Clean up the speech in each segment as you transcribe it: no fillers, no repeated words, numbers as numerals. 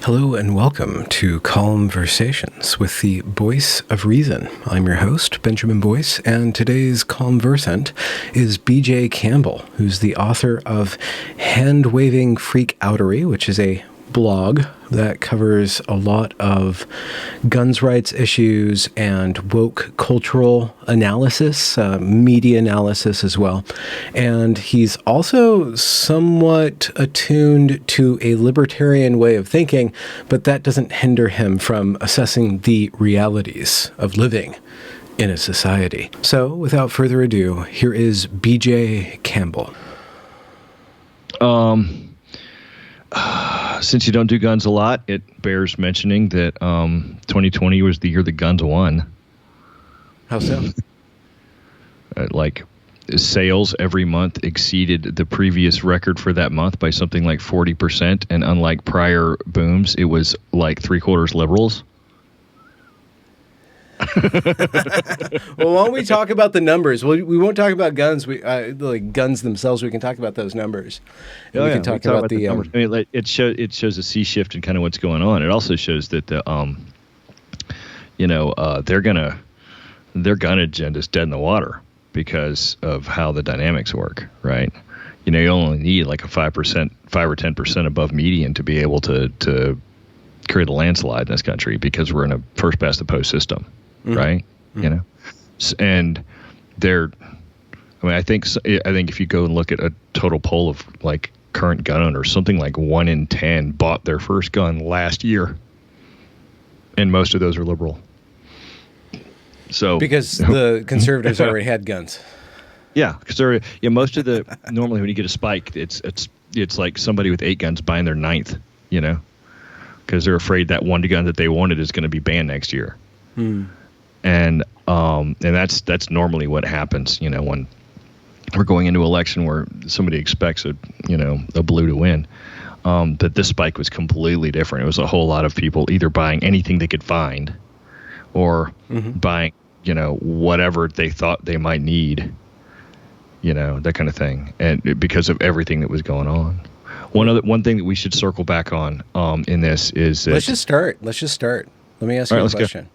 Hello and welcome to Conversations with the Voice of Reason. I'm your host, Benjamin Boyce, and today's conversant is BJ Campbell, who's the author of Hand-Waving Freak-Outery, which is a blog that covers a lot of guns rights issues and woke cultural analysis, media analysis as well. And he's also somewhat attuned to a libertarian way of thinking, but that doesn't hinder him from assessing the realities of living in a society. So without further ado, here is BJ Campbell. Since you don't do guns a lot, it bears mentioning that 2020 was the year the guns won. How so? Sales every month exceeded the previous record for that month by something like 40%. And unlike prior booms, it was like 3/4 liberals. Well, why don't we talk about the numbers? We won't talk about guns. Like guns themselves. We can talk about those numbers. We can talk about the numbers. I mean, it shows a sea shift in kind of what's going on. It also shows that the their gun agenda is dead in the water because of how the dynamics work, right? You know, you only need like a 5 or 10% above median to be able to create a landslide in this country because we're in a first past the post system. Right. Mm-hmm. You know, and I think if you go and look at a total poll of like current gun owners, something like 1 in 10 bought their first gun last year. And most of those are liberal. So because the conservatives already had guns. Yeah. Most of normally when you get a spike, it's like somebody with 8 guns buying their 9th, you know, because they're afraid that one gun that they wanted is going to be banned next year. And that's normally what happens, you know, when we're going into an election where somebody expects a blue to win. But this spike was completely different. It was a whole lot of people either buying anything they could find or buying, you know, whatever they thought they might need, you know, that kind of thing. And because of everything that was going on. One thing that we should circle back on in this is that, Let's just start. Let me ask you a question. Go.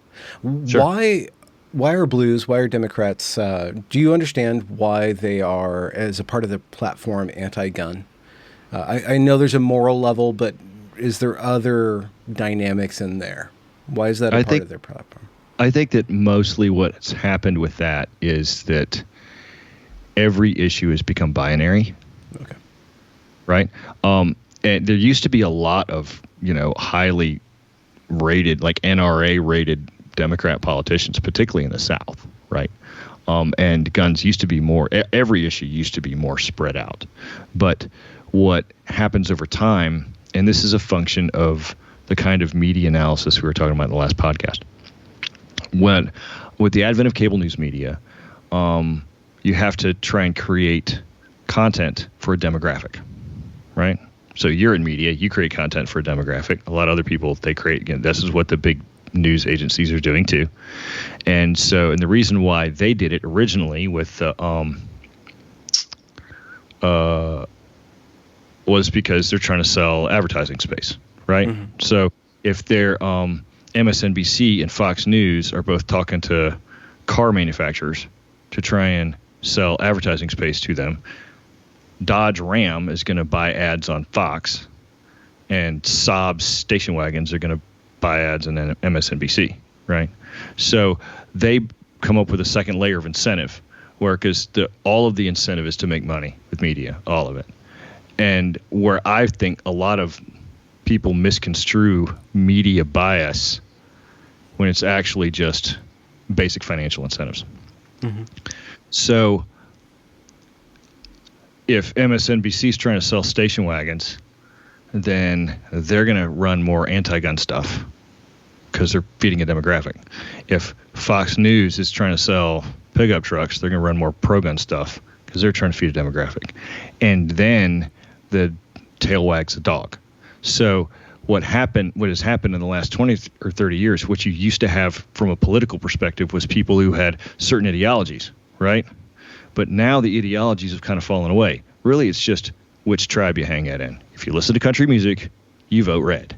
Sure. Why are blues? Why are Democrats? Do you understand why they are, as a part of the platform, anti-gun? I know there's a moral level, but is there other dynamics in there? Why is that part of their platform? I think that mostly what's happened with that is that every issue has become binary. Okay. Right. And there used to be a lot of, you know, highly rated, like NRA rated Democrat politicians, particularly in the South, right? And guns used to be every issue used to be more spread out. But what happens over time, and this is a function of the kind of media analysis we were talking about in the last podcast, with the advent of cable news media, you have to try and create content for a demographic, right? So you're in media, you create content for a demographic. A lot of other people, they create, again, this is what the big news agencies are doing too. And the reason why they did it originally with was because they're trying to sell advertising space, right? Mm-hmm. So if they're MSNBC and Fox News are both talking to car manufacturers to try and sell advertising space to them, Dodge Ram is going to buy ads on Fox, and Saab's station wagons are going to buy ads on MSNBC, right? So they come up with a second layer of incentive, where because all of the incentive is to make money with media, all of it. And where I think a lot of people misconstrue media bias when it's actually just basic financial incentives. Mm-hmm. So if MSNBC is trying to sell station wagons, then they're going to run more anti-gun stuff because they're feeding a demographic. If Fox News is trying to sell pickup trucks, they're going to run more pro-gun stuff because they're trying to feed a demographic. And then the tail wags the dog. So what has happened in the last 20 or 30 years, what you used to have from a political perspective was people who had certain ideologies, right? But now the ideologies have kind of fallen away. Really, it's just which tribe you hang out in. If you listen to country music, you vote red,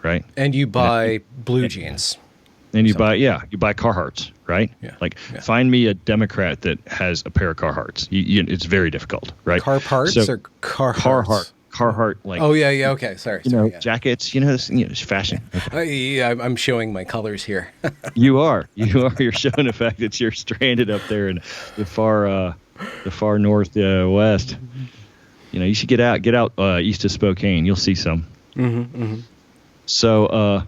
right? And you buy blue jeans. And you buy Carhartts, right? Yeah. Find me a Democrat that has a pair of Carhartts. It's very difficult, right? Car parts or Carhartts? Carhartt, like. Oh yeah. Okay, sorry. Jackets. It's fashion. Okay. I'm showing my colors here. You are. You're showing the fact that you're stranded up there in the far northwest. You should get out east of Spokane. You'll see some. Mm-hmm. So.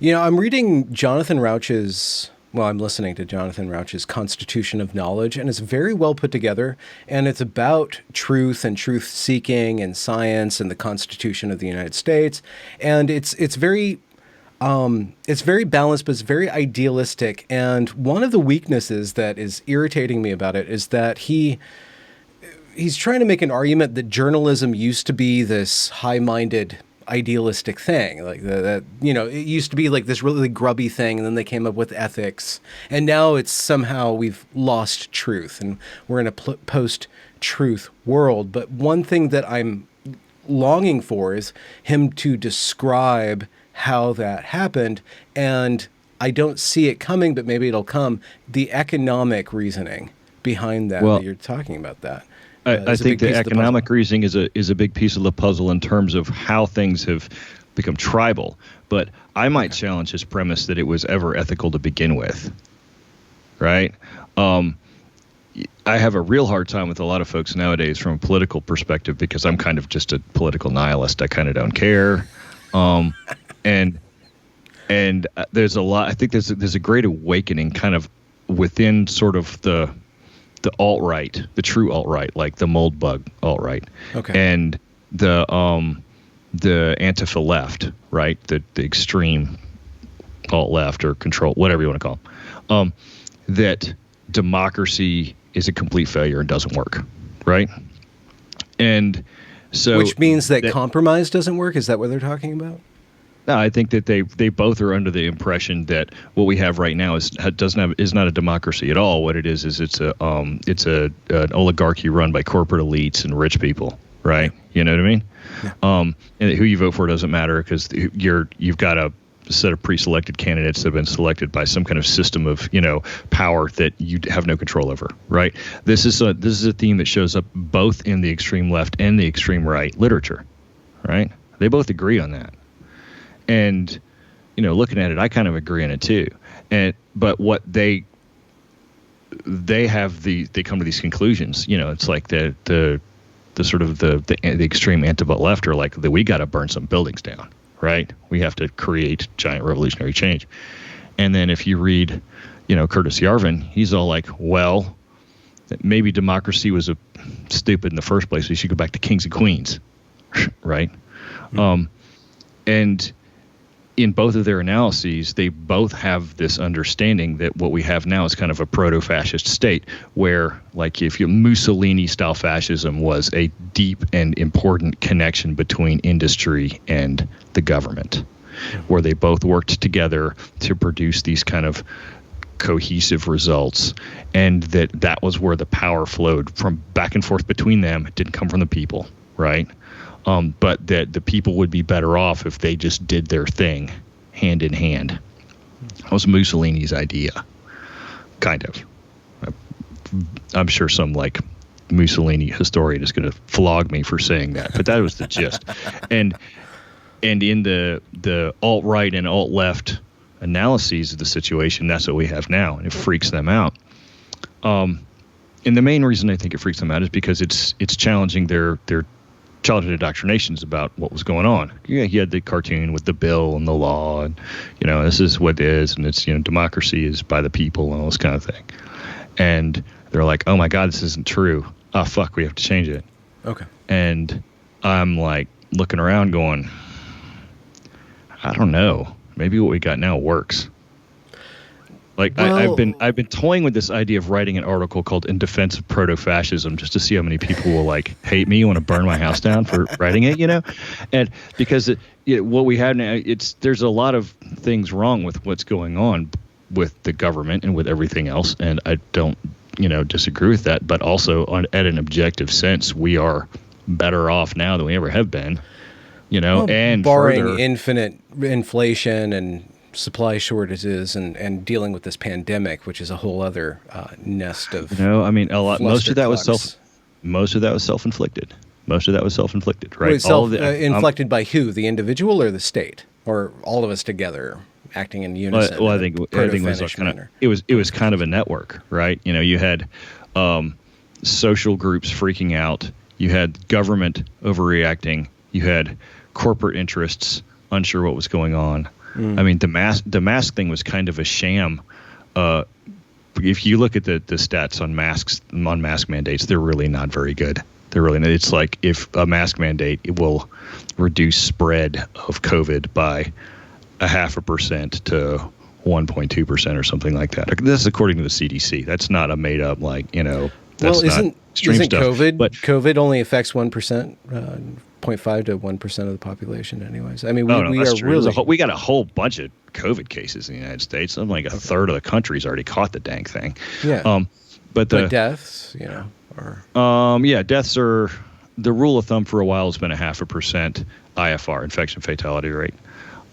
I'm reading Jonathan Rauch's. Well, I'm listening to Jonathan Rauch's Constitution of Knowledge, and it's very well put together, and it's about truth and truth-seeking and science and the Constitution of the United States, and it's very balanced, but it's very idealistic, and one of the weaknesses that is irritating me about it is that he's trying to make an argument that journalism used to be this high-minded idealistic thing, like that it used to be like this really grubby thing, and then they came up with ethics, and now it's somehow we've lost truth and we're in a post-truth world. But one thing that I'm longing for is him to describe how that happened, and I don't see it coming, but maybe it'll come, the economic reasoning behind that. That you're talking about that. I think the economic reasoning is a big piece of the puzzle in terms of how things have become tribal. But I might challenge his premise that it was ever ethical to begin with, right? I have a real hard time with a lot of folks nowadays from a political perspective because I'm kind of just a political nihilist. I kind of don't care, and there's a lot. I think there's a great awakening kind of within sort of the alt-right, the true alt-right, like the mold bug alt-right, and the Antifa left, right, the extreme alt-left or control, whatever you want to call them, that democracy is a complete failure and doesn't work, right? And so, which means that compromise doesn't work. Is that what they're talking about? No, I think that they both are under the impression that what we have right now is not a democracy at all. What it is it's an oligarchy run by corporate elites and rich people, right? You know what I mean? Yeah. And who you vote for doesn't matter because you've got a set of pre-selected candidates that have been selected by some kind of system of power that you have no control over, right? This is a theme that shows up both in the extreme left and the extreme right literature, right? They both agree on that. And, looking at it, I kind of agree on it too. But what they come to these conclusions. It's like the sort of the extreme anti-left are like that we got to burn some buildings down, right? We have to create giant revolutionary change. And then if you read, Curtis Yarvin, he's all like, well, maybe democracy was stupid in the first place. We should go back to kings and queens, right? Mm-hmm. And in both of their analyses, they both have this understanding that what we have now is kind of a proto-fascist state where, like, if Mussolini-style fascism was a deep and important connection between industry and the government, where they both worked together to produce these kind of cohesive results, and that was where the power flowed from back and forth between them. It didn't come from the people, right? But that the people would be better off if they just did their thing hand in hand. That was Mussolini's idea, kind of. I'm sure some Mussolini historian is going to flog me for saying that, but that was the gist. And in the alt-right and alt-left analyses of the situation, that's what we have now, and it freaks them out. And the main reason I think it freaks them out is because it's challenging their childhood indoctrinations about what was going on. Yeah, he had the cartoon with the bill and the law, and this is what it is, and it's democracy is by the people and all this kind of thing. And they're like, oh my God, this isn't true. Oh fuck, we have to change it. Okay. And I'm like looking around, going, I don't know. Maybe what we got now works. I've been toying with this idea of writing an article called "In Defense of Proto-Fascism" just to see how many people will hate me, want to burn my house down for writing it, and because what we have now, there's a lot of things wrong with what's going on with the government and with everything else, and I don't disagree with that, but also at an objective sense, we are better off now than we ever have been. and barring further, infinite inflation and supply shortages and dealing with this pandemic, which is a whole other nest of most of that was self-inflicted. Most of that was self-inflicted, right? Wait, inflicted by who? The individual or the state, or all of us together acting in unison? Well, I think it was kind of a network, right? You had social groups freaking out. You had government overreacting. You had corporate interests unsure what was going on. I mean, the mask thing was kind of a sham. If you look at the stats on mask mandates, they're really not very good. They're really not. It's like if a mask mandate, it will reduce spread of COVID by 0.5% to 1.2% or something like that. This is according to the CDC. That's not a made up That's isn't stuff. COVID only affects 1%, 0.5 to 1% of the population, anyways. I mean, we got a whole bunch of COVID cases in the United States. I'm like a third of the country's already caught the dang thing. Yeah. But deaths, deaths are the rule of thumb for a while has been 0.5% IFR, infection fatality rate,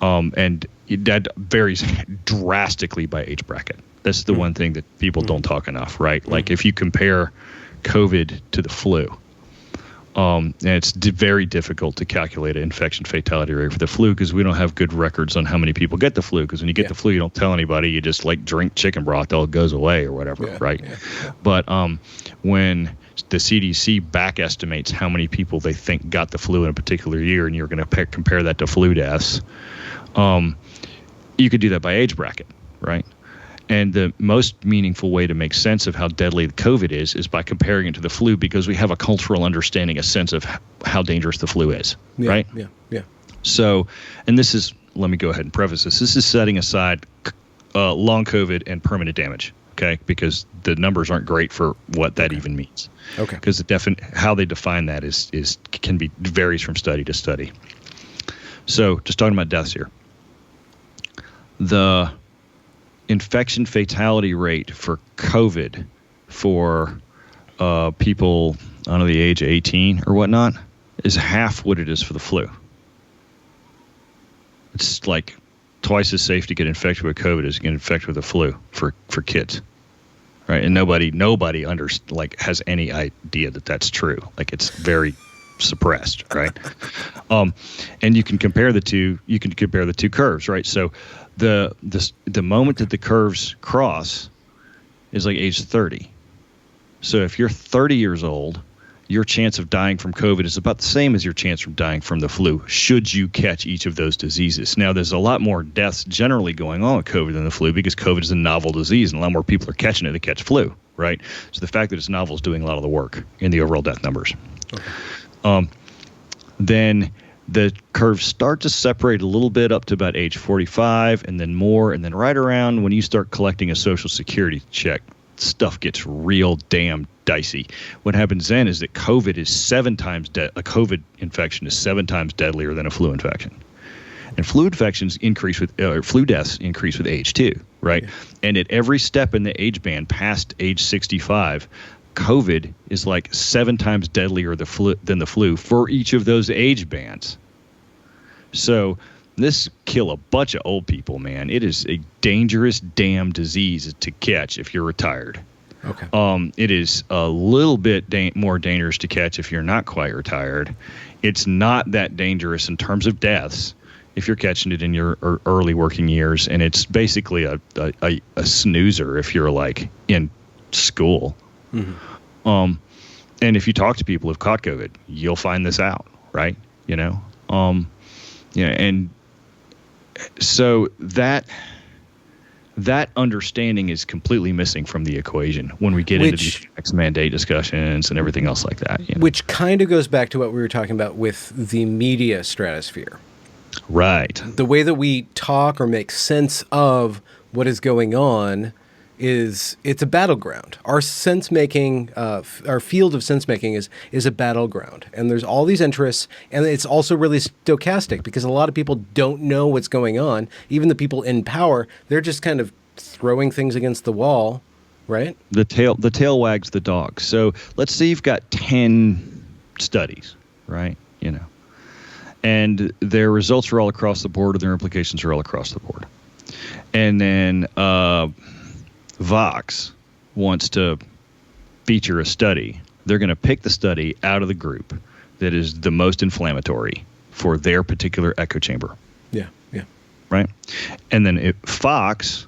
and that varies drastically by age bracket. That's the one thing that people don't talk enough, right? Like if you compare COVID to the flu, and it's very difficult to calculate an infection fatality rate for the flu because we don't have good records on how many people get the flu. Because when you get the flu, you don't tell anybody. You just drink chicken broth till it goes away or whatever, right? Yeah. But when the CDC back estimates how many people they think got the flu in a particular year, and you're going to compare that to flu deaths, you could do that by age bracket, right? And the most meaningful way to make sense of how deadly the COVID is by comparing it to the flu, because we have a cultural understanding, a sense of how dangerous the flu is, right? Yeah. So, and this is, let me go ahead and preface this. This is setting aside long COVID and permanent damage, okay? Because the numbers aren't great for what that even means. Okay. Because how they define that varies from study to study. So, just talking about deaths here. The infection fatality rate for COVID for people under the age of 18 or whatnot is half what it is for the flu. It's like twice as safe to get infected with COVID as to get infected with the flu for kids, right? And nobody has any idea that that's true. Like it's very suppressed, right? And you can compare the two. You can compare the two curves, right? So the moment that the curves cross is like age 30. So if you're 30 years old, your chance of dying from COVID is about the same as your chance from dying from the flu, should you catch each of those diseases. Now, there's a lot more deaths generally going on with COVID than the flu because COVID is a novel disease, and a lot more people are catching it than catch flu, right? So the fact that it's novel is doing a lot of the work in the overall death numbers. Okay. Then the curves start to separate a little bit up to about age 45, and then more, and then right around when you start collecting a Social Security check, stuff gets real damn dicey. What happens then is that COVID is a COVID infection is 7 times deadlier than a flu infection. And flu infections increase flu deaths increase with age too, right? Yeah. And at every step in the age band past age 65, COVID is like 7 times deadlier than the flu for each of those age bands. So this kill a bunch of old people, man. It is a dangerous damn disease to catch if you're retired. Okay. It is a little bit more dangerous to catch if you're not quite retired. It's not that dangerous in terms of deaths if you're catching it in your early working years, and it's basically a snoozer if you're like in school. Mm-hmm. And if you talk to people who've caught COVID, you'll find this out, right? And so that understanding is completely missing from the equation when we get into these tax mandate discussions and everything else like that. Which kind of goes back to what we were talking about with the media stratosphere. Right. The way that we talk or make sense of what is going on it's a battleground. Our sense making, our field of sense making is a battleground, and there's all these interests, and it's also really stochastic because a lot of people don't know what's going on. Even the people in power, they're just kind of throwing things against the wall, right? The tail wags the dog. So let's say you've got 10 studies, right? and their results are all across the board, and their implications are all across the board. And then Vox wants to feature a study. They're going to pick the study out of the group that is the most inflammatory for their particular echo chamber. Yeah. Right? And then Fox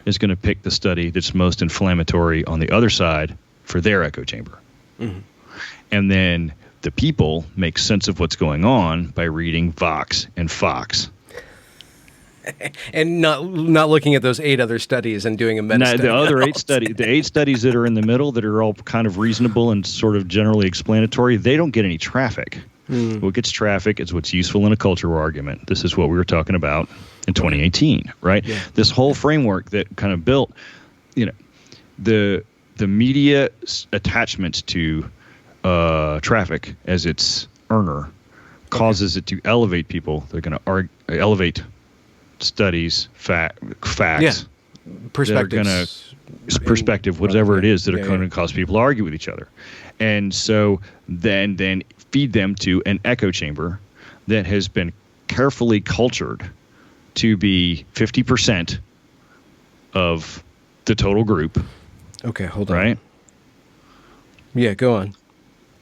is going to pick the study that's most inflammatory on the other side for their echo chamber. Mm-hmm. And then the people make sense of what's going on by reading Vox and Fox. And not looking at those 8 other studies and doing a meta study. The other 8 studies, the 8 studies that are in the middle that are all kind of reasonable and sort of generally explanatory, they don't get any traffic. What gets traffic is what's useful in a culture war argument. This is what we were talking about in 2018, right? Yeah. This whole framework that kind of built, the media attachment to traffic as its earner causes it to elevate people. They're going to elevate studies, facts, perspective, whatever it is that are going to cause people to argue with each other. And so then feed them to an echo chamber that has been carefully cultured to be 50% of the total group. Okay, hold on. Right? Yeah, go on.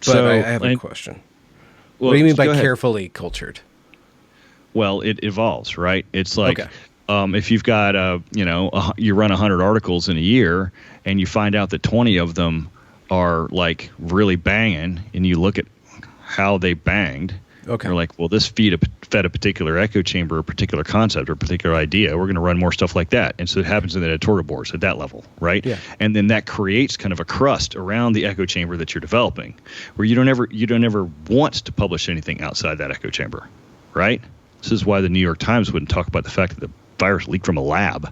But I have a question. Well, what do you mean by carefully cultured? Well, it evolves, right? It's like if you've got you run 100 articles in a year, and you find out that 20 of them are like really banging, and you look at how they banged. Okay. You're like, well, this fed a particular echo chamber, a particular concept, or a particular idea. We're going to run more stuff like that. And so it happens in the editorial boards at that level, right? Yeah. And then that creates kind of a crust around the echo chamber that you're developing, where you don't ever want to publish anything outside that echo chamber, right? This is why the New York Times wouldn't talk about the fact that the virus leaked from a lab,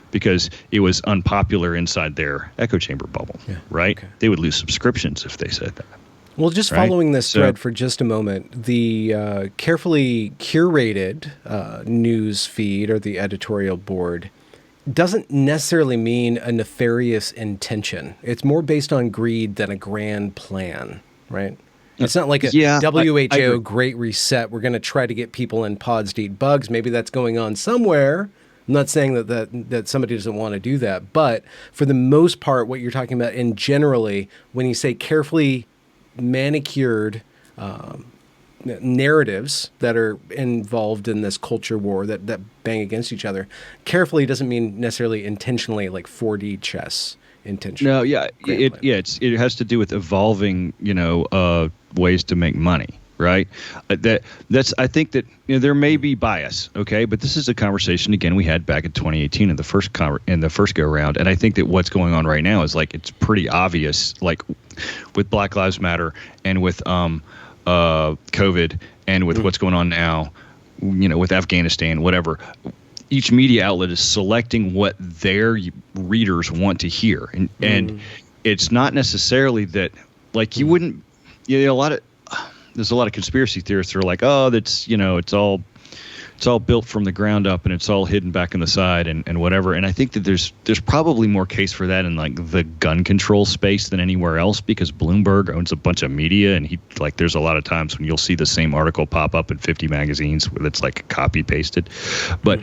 because it was unpopular inside their echo chamber bubble, right? Okay. They would lose subscriptions if they said that. Well, just following this thread for just a moment, the carefully curated news feed or the editorial board doesn't necessarily mean a nefarious intention. It's more based on greed than a grand plan, right? It's not like a WHO Great Reset. We're going to try to get people in pods to eat bugs. Maybe that's going on somewhere. I'm not saying that somebody doesn't want to do that. But for the most part, what you're talking about, and generally, when you say carefully manicured narratives that are involved in this culture war that bang against each other, carefully doesn't mean necessarily intentionally, like 4D chess intentionally. No, it has to do with evolving, ways to make money, right? I think that there may be bias, okay, but this is a conversation again we had back in 2018 in the first go around, and I think that what's going on right now is like it's pretty obvious, like with Black Lives Matter and with COVID and with what's going on now, with Afghanistan, whatever. Each media outlet is selecting what their readers want to hear, and it's not necessarily that like you wouldn't. There's a lot of conspiracy theorists that are like, oh, that's it's all built from the ground up and it's all hidden back in the side and whatever. And I think that there's probably more case for that in like the gun control space than anywhere else, because Bloomberg owns a bunch of media, and there's a lot of times when you'll see the same article pop up in 50 magazines where it's like copy pasted. But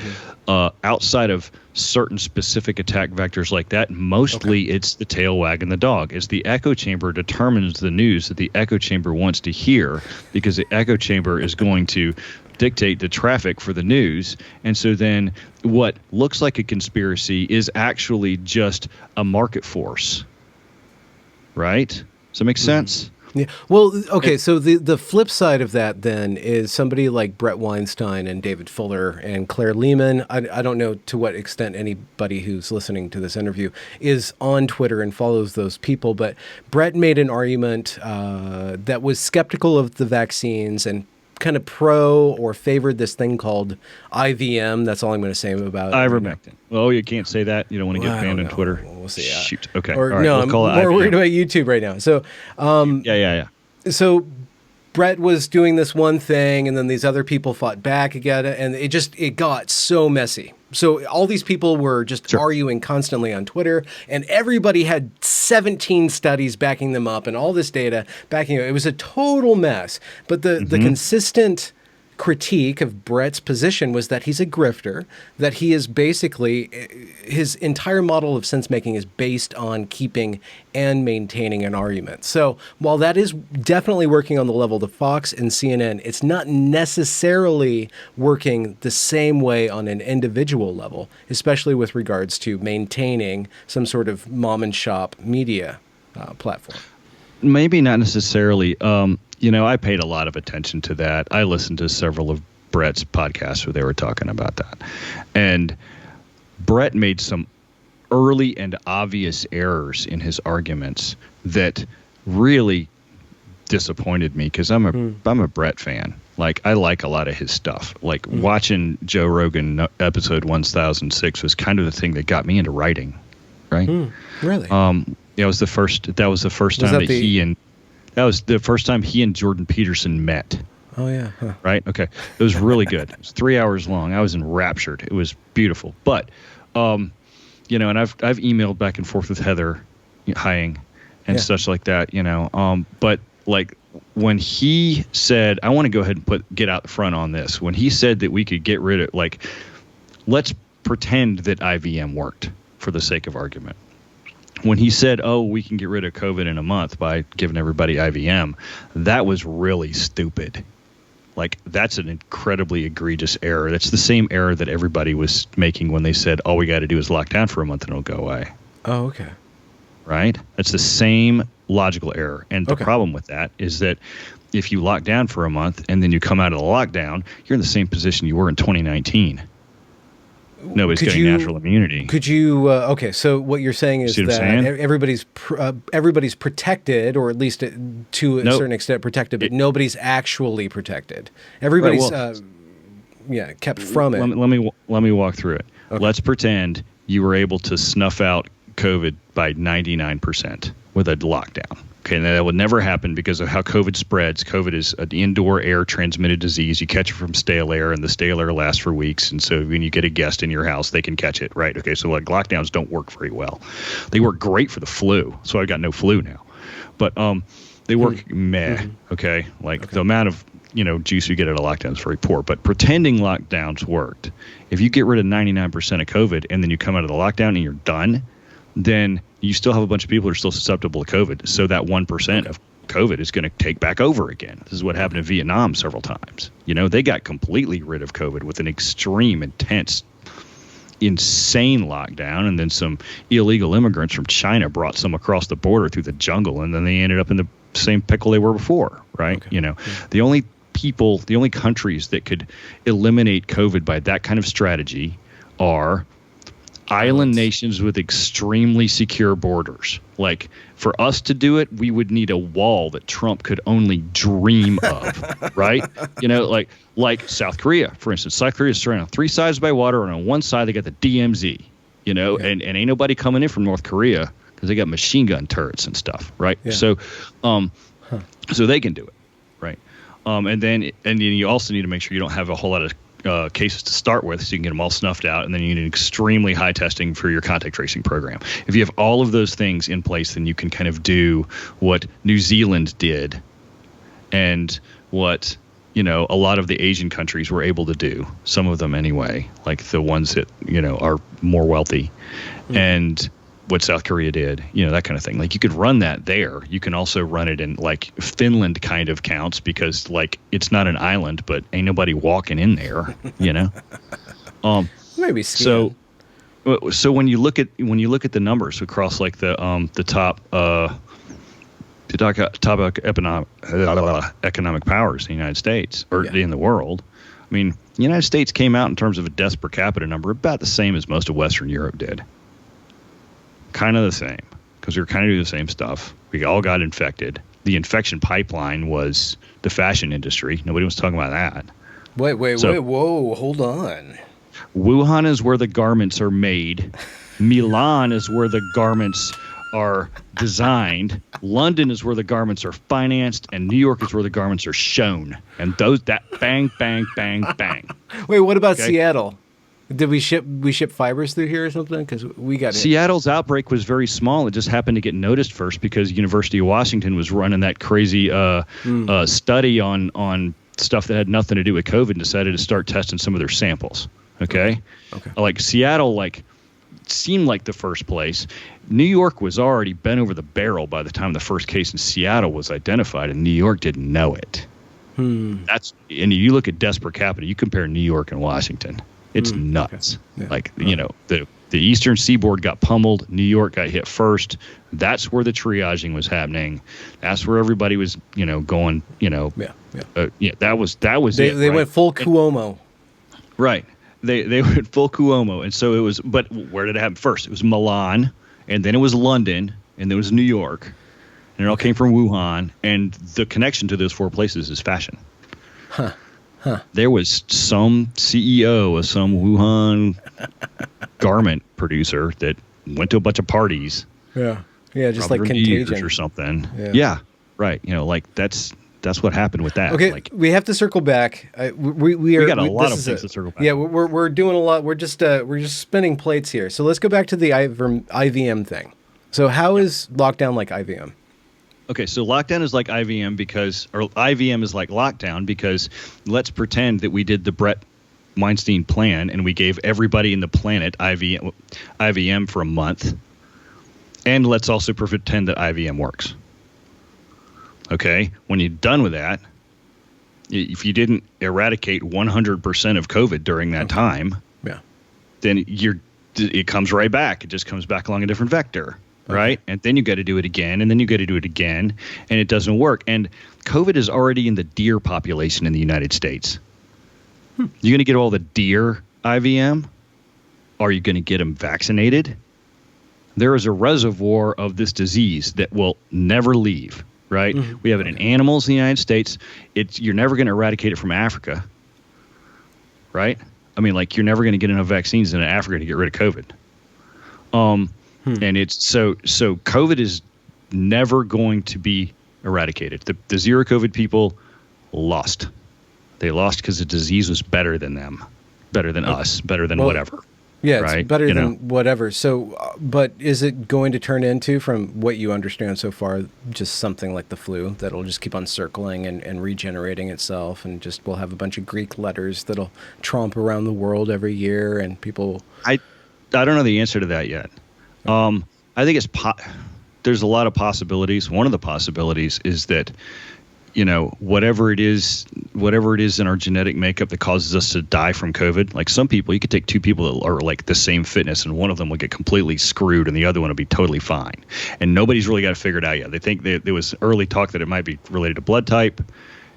outside of certain specific attack vectors like that, mostly it's the tail wagging the dog. It's the echo chamber determines the news that the echo chamber wants to hear, because the echo chamber is going to dictate the traffic for the news. And so then what looks like a conspiracy is actually just a market force, right? Does that make sense? Yeah. Well, okay, so the flip side of that then is somebody like Brett Weinstein and David Fuller and Claire Lehman. I don't know to what extent anybody who's listening to this interview is on Twitter and follows those people, but Brett made an argument that was skeptical of the vaccines and kind of pro or favored this thing called IVM. That's all I'm going to say about ivermectin. Well, you can't say that. You don't want to get banned on Twitter. We'll see. Shoot. Okay. Or, right, I'm more worried about YouTube right now. So, So Brett was doing this one thing, and then these other people fought back again, and it got so messy. So all these people were just arguing constantly on Twitter, and everybody had 17 studies backing them up and all this data backing it. It was a total mess. But the consistent critique of Brett's position was that he's a grifter, that he is basically, his entire model of sense making is based on keeping and maintaining an argument. So while that is definitely working on the level of Fox and CNN, it's not necessarily working the same way on an individual level, especially with regards to maintaining some sort of mom and shop media platform. Maybe not necessarily. I paid a lot of attention to that. I listened to several of Brett's podcasts where they were talking about that. And Brett made some early and obvious errors in his arguments that really disappointed me because I'm a Brett fan. Like, I like a lot of his stuff. Like, watching Joe Rogan episode 1006 was kind of the thing that got me into writing, right? Really? That was the first time that was the first time he and Jordan Peterson met. Oh, yeah. Huh. Right? Okay. It was really good. It was 3 hours long. I was enraptured. It was beautiful. But, and I've emailed back and forth with Heather Hying and such like that, but like when he said, I want to go ahead and get out the front on this. When he said that we could get rid of, like, let's pretend that IVM worked for the sake of argument. When he said, we can get rid of COVID in a month by giving everybody IVM, that was really stupid. Like, that's an incredibly egregious error. That's the same error that everybody was making when they said, all we got to do is lock down for a month and it'll go away. Oh, okay. Right? That's the same logical error. And the problem with that is that if you lock down for a month and then you come out of the lockdown, you're in the same position you were in 2019. Nobody's getting natural immunity. Could you? So what you're saying is that everybody's protected, or at least to a certain extent protected, but nobody's actually protected. Everybody's kept from it. Let me walk through it. Okay. Let's pretend you were able to snuff out COVID by 99% with a lockdown. Okay, and that would never happen because of how COVID spreads. COVID is an indoor air transmitted disease. You catch it from stale air, and the stale air lasts for weeks. And so when you get a guest in your house, they can catch it, right? Okay, so like lockdowns don't work very well. They work great for the flu. So I've got no flu now. But they work meh, okay? The amount of juice you get out of lockdowns is very poor. But pretending lockdowns worked, if you get rid of 99% of COVID and then you come out of the lockdown and you're done, then you still have a bunch of people who are still susceptible to COVID. So that 1% of COVID is going to take back over again. This is what happened in Vietnam several times. They got completely rid of COVID with an extreme, intense, insane lockdown. And then some illegal immigrants from China brought some across the border through the jungle. And then they ended up in the same pickle they were before, right? Okay. The only countries that could eliminate COVID by that kind of strategy are island nations with extremely secure borders. Like, for us to do it, we would need a wall that Trump could only dream of, right? Like South Korea, for instance. South Korea is surrounded on three sides by water, and on one side they got the DMZ, and ain't nobody coming in from North Korea because they got machine gun turrets and stuff, right? Yeah. So, so they can do it, right? And then you also need to make sure you don't have a whole lot of cases to start with, so you can get them all snuffed out, and then you need extremely high testing for your contact tracing program. If you have all of those things in place, then you can kind of do what New Zealand did and what a lot of the Asian countries were able to do, some of them anyway, like the ones that are more wealthy, and what South Korea did, that kind of thing. Like, you could run that there. You can also run it in, like, Finland kind of counts because, like, it's not an island, but ain't nobody walking in there, Maybe so when you look at the numbers across, like, the top economic powers in the United States or in the world, I mean, the United States came out in terms of a deaths per capita number about the same as most of Western Europe did. Kind of the same, because we were kind of doing the same stuff. We all got infected. The infection pipeline was the fashion industry. Nobody was talking about that. Wait, whoa, hold on. Wuhan is where the garments are made. Milan is where the garments are designed. London is where the garments are financed, and New York is where the garments are shown. And that bang, bang, bang, bang. Wait, what about Seattle? Did we ship fibers through here or something? Because we got Seattle's outbreak was very small. It just happened to get noticed first because University of Washington was running that crazy study on stuff that had nothing to do with COVID and decided to start testing some of their samples. Okay. Like Seattle, seemed like the first place. New York was already bent over the barrel by the time the first case in Seattle was identified, and New York didn't know it. And you look at deaths per capita. You compare New York and Washington. It's nuts. Okay. Yeah. The Eastern Seaboard got pummeled. New York got hit first. That's where the triaging was happening. That's where everybody was, going. That was it. They went full Cuomo. Right. They went full Cuomo, and so it was. But where did it happen first? It was Milan, and then it was London, and then it was New York, and it all came from Wuhan. And the connection to those four places is fashion. There was some CEO of some Wuhan garment producer that went to a bunch of parties. Yeah, just like Contagion or something. Yeah, right. That's what happened with that. Okay, we have to circle back. We got a lot of things to circle back. Yeah, we're doing a lot. We're just spinning plates here. So let's go back to the IVM thing. So how is lockdown like IVM? Okay, so lockdown is like IVM or IVM is like lockdown because let's pretend that we did the Brett Weinstein plan and we gave everybody in the planet IVM for a month. And let's also pretend that IVM works. Okay, when you're done with that, if you didn't eradicate 100% of COVID during that time, then it comes right back. It just comes back along a different vector. Right. And then you got to do it again. And then you got to do it again. And it doesn't work. And COVID is already in the deer population in the United States. You're going to get all the deer IVM? Are you going to get them vaccinated? There is a reservoir of this disease that will never leave. Right. We have it in animals in the United States. You're never going to eradicate it from Africa. Right. I mean, you're never going to get enough vaccines in Africa to get rid of COVID. And it's so COVID is never going to be eradicated. The zero COVID people lost. They lost because the disease was better than them, better than us, better than whatever. Yeah, right? It's better than whatever. So, but is it going to turn into, from what you understand so far, just something like the flu that'll just keep on circling and regenerating itself, and just we'll have a bunch of Greek letters that'll tromp around the world every year, and people? I don't know the answer to that yet. I think there's a lot of possibilities. One of the possibilities is that, whatever it is in our genetic makeup that causes us to die from COVID, like some people, you could take two people that are like the same fitness and one of them will get completely screwed and the other one will be totally fine. And nobody's really got it figured out yet. They think there was early talk that it might be related to blood type. It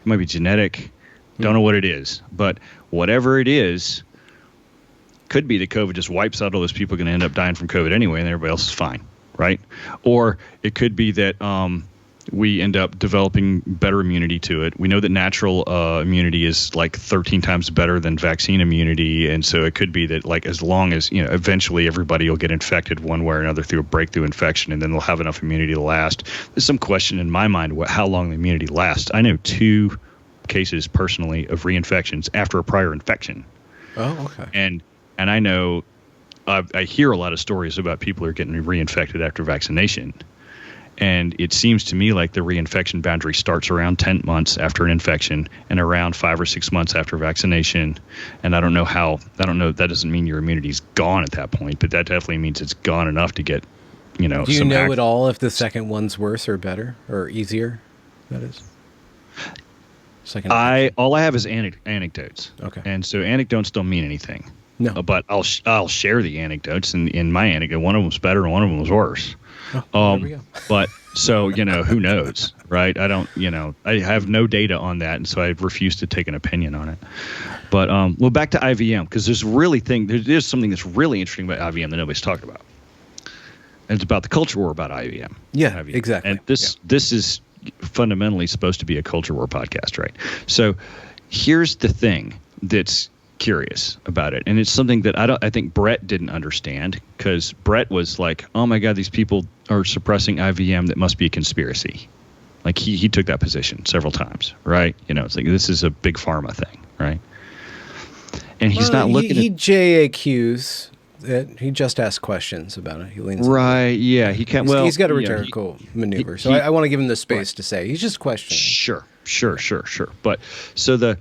might be genetic. Don't know what it is. But whatever it is, could be that COVID just wipes out all those people going to end up dying from COVID anyway, and everybody else is fine, right? Or it could be that we end up developing better immunity to it. We know that natural immunity is 13 times better than vaccine immunity, and so it could be that as long as eventually everybody will get infected one way or another through a breakthrough infection, and then they'll have enough immunity to last. There's some question in my mind how long the immunity lasts. I know 2 cases personally of reinfections after a prior infection. Oh, okay. And I know I hear a lot of stories about people who are getting reinfected after vaccination. And it seems to me like the reinfection boundary starts around 10 months after an infection and around 5 or 6 months after vaccination. And I don't know, that doesn't mean your immunity's gone at that point, but that definitely means it's gone enough to get, Do you know at all if the second one's worse or better or easier, that is? All I have is anecdotes. Okay. And so anecdotes don't mean anything. No. But I'll share the anecdotes, and in my anecdote, one of them was better and one of them was worse. There we go. But so, who knows, right? I don't, I have no data on that, and so I refuse to take an opinion on it. But back to IVM, because there's something that's really interesting about IVM that nobody's talked about. And it's about the culture war about IVM. Yeah, IVM. Exactly. And this is fundamentally supposed to be a culture war podcast, right? So here's the thing that's curious about it, and it's something that I think Brett didn't understand, because Brett was like, oh my god, these people are suppressing IVM, that must be a conspiracy. He took that position several times, right? It's like this is a big pharma thing, right? and he's not looking he JAQs it. He just asks questions about it. He leans right. Yeah, he can't. Well, he's got a rhetorical maneuver, so I want to give him the space to say he's just questioning. Sure. But so the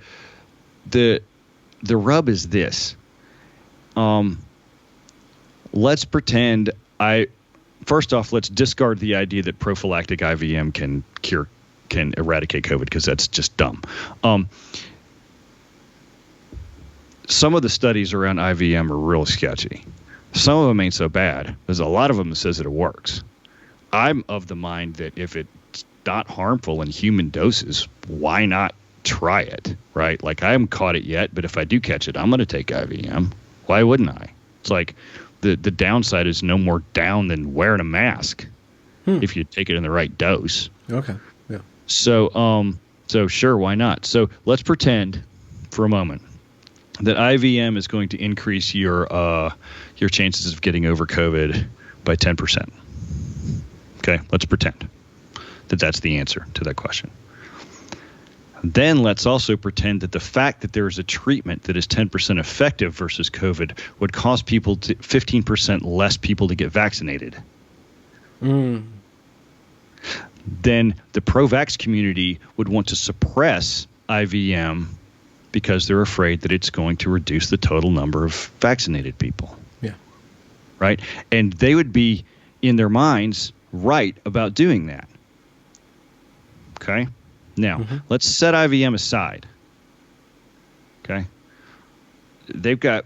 rub is this. Let's pretend first off, let's discard the idea that prophylactic IVM can eradicate COVID, because that's just dumb. Some of the studies around IVM are real sketchy. Some of them ain't so bad. There's a lot of them that says that it works. I'm of the mind that if it's not harmful in human doses, why not try it, right? Like, I haven't caught it yet, but if I do catch it, I'm going to take IVM. Why wouldn't I? It's like the downside is no more down than wearing a mask if you take it in the right dose. Okay. Yeah. So sure, why not? So let's pretend for a moment that IVM is going to increase your chances of getting over COVID by 10%. Okay, let's pretend that that's the answer to that question. Then let's also pretend that the fact that there is a treatment that is 10% effective versus COVID would cause 15% less people to get vaccinated. Then the pro-vax community would want to suppress IVM because they're afraid that it's going to reduce the total number of vaccinated people. Yeah. Right? And they would be, in their minds, right about doing that. Okay? Now, let's set IVM aside. Okay? They've got,